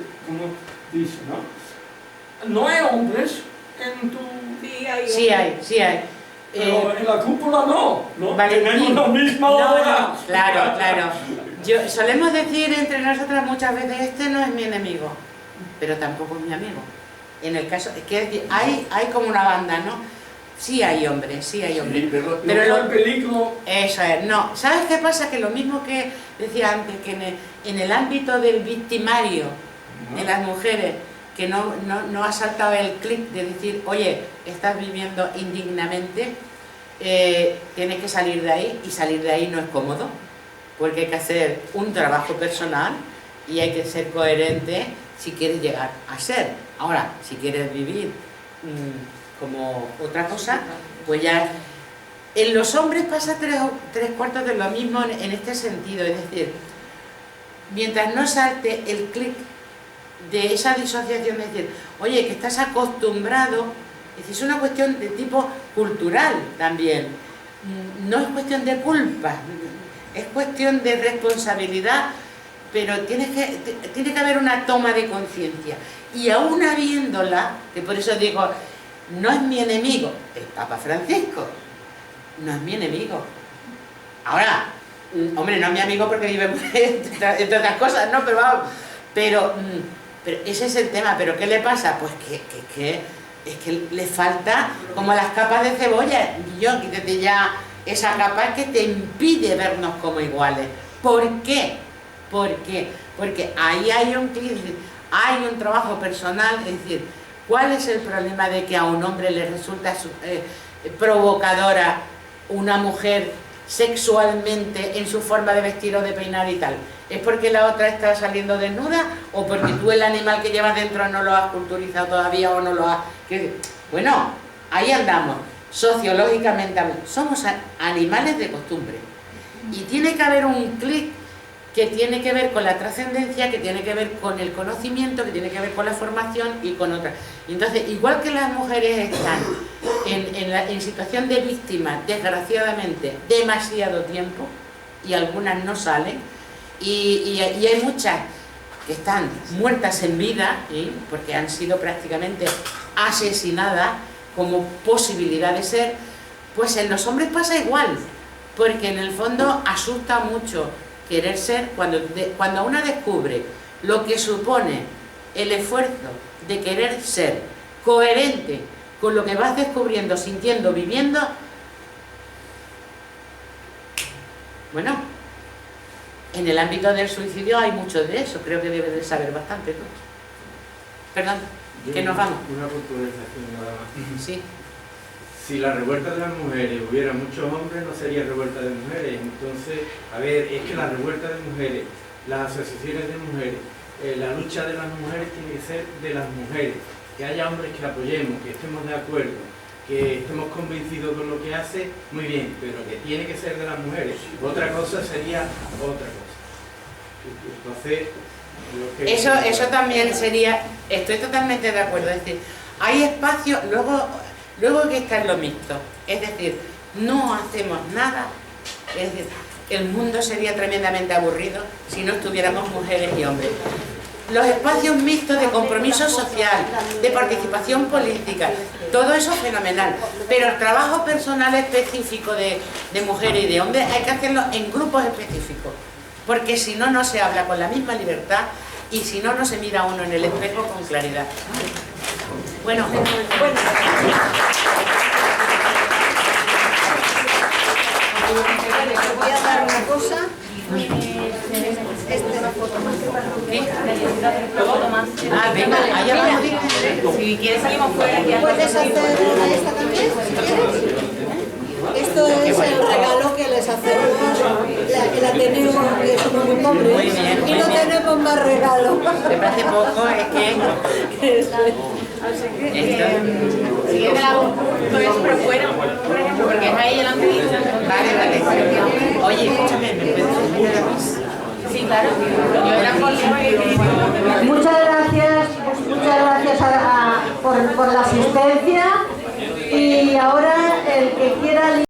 dice, ¿no? No hay hombres en tu... Sí hay. Sí hay. Pero en la cúpula no Valentín, tenemos la misma hora. No, claro. Solemos decir entre nosotras muchas veces, este no es mi enemigo, pero tampoco es mi amigo. En el caso, es que hay como una banda, ¿no? Sí hay hombres. Sí, pero el peligro... Eso es, no. ¿Sabes qué pasa? Que lo mismo que decía antes, que en el ámbito del victimario de las mujeres, que no ha saltado el clic de decir, oye, estás viviendo indignamente, tienes que salir de ahí, y salir de ahí no es cómodo, porque hay que hacer un trabajo personal y hay que ser coherente si quieres llegar a ser. Ahora, si quieres vivir como otra cosa, pues ya... En los hombres pasa tres cuartos de lo mismo en este sentido, es decir, mientras no salte el clic de esa disociación, es decir, oye, que estás acostumbrado, es decir, es una cuestión de tipo cultural también, no es cuestión de culpa, es cuestión de responsabilidad, pero tiene que haber una toma de conciencia, y aún habiéndola, que por eso digo, no es mi enemigo, el Papa Francisco, no es mi enemigo. Ahora, hombre, no es mi amigo porque vive entre otras cosas, ¿no? Pero vamos, pero ese es el tema. ¿Pero qué le pasa? Pues que es que le falta como las capas de cebolla. Yo, quítate ya esa capa que te impide vernos como iguales. ¿Por qué? ¿Por qué? Porque ahí hay un trabajo personal, es decir, ¿cuál es el problema de que a un hombre le resulta provocadora una mujer sexualmente en su forma de vestir o de peinar y tal? ¿Es porque la otra está saliendo desnuda o porque tú el animal que llevas dentro no lo has culturizado todavía o no lo has... Bueno, ahí andamos, sociológicamente hablando. Somos animales de costumbre y tiene que haber un clic que tiene que ver con la trascendencia, que tiene que ver con el conocimiento, que tiene que ver con la formación y con otras. Y entonces, igual que las mujeres están en situación de víctima, desgraciadamente, demasiado tiempo, y algunas no salen, y hay muchas que están muertas en vida, ¿sí? Porque han sido prácticamente asesinadas como posibilidad de ser, pues en los hombres pasa igual, porque en el fondo asusta mucho querer ser, cuando una descubre lo que supone el esfuerzo de querer ser coherente con lo que vas descubriendo, sintiendo, viviendo, bueno, en el ámbito del suicidio hay mucho de eso, creo que debes de saber bastante tú. Perdón, que nos vamos. Una puntualización nada más. Sí. Si la revuelta de las mujeres hubiera muchos hombres, no sería revuelta de mujeres. Entonces, a ver, es que la revuelta de mujeres, las asociaciones de mujeres, la lucha de las mujeres tiene que ser de las mujeres. Que haya hombres que apoyemos, que estemos de acuerdo, que estemos convencidos con lo que hace, muy bien, pero que tiene que ser de las mujeres. Otra cosa sería otra cosa. Entonces, eso también sería, estoy totalmente de acuerdo, es decir, hay espacio, luego hay que estar lo mixto, es decir, no hacemos nada, es decir, el mundo sería tremendamente aburrido si no estuviéramos mujeres y hombres. Los espacios mixtos de compromiso social, de participación política, todo eso es fenomenal, pero el trabajo personal específico de mujeres y de hombres hay que hacerlo en grupos específicos, porque si no, no se habla con la misma libertad y si no, no se mira uno en el espejo con claridad. Bueno. voy a dar una cosa. Ah, venga, allá vamos. Si quieres salimos fuera y ¿Puedes hacer esta también, si quieres? Esto es el regalo que les hacemos el Ateneo, que somos muy pobres. Muy bien, muy y no bien. tenemos más regalo. Me parece poco, es que esto, si quieres todo eso pero fuera, por ejemplo, porque es ahí el entrevista. vale. Oye, escúchame, ¿me puedes decir a mí? Sí, claro. Yo era por Muchas gracias por la asistencia. Y ahora el que quiera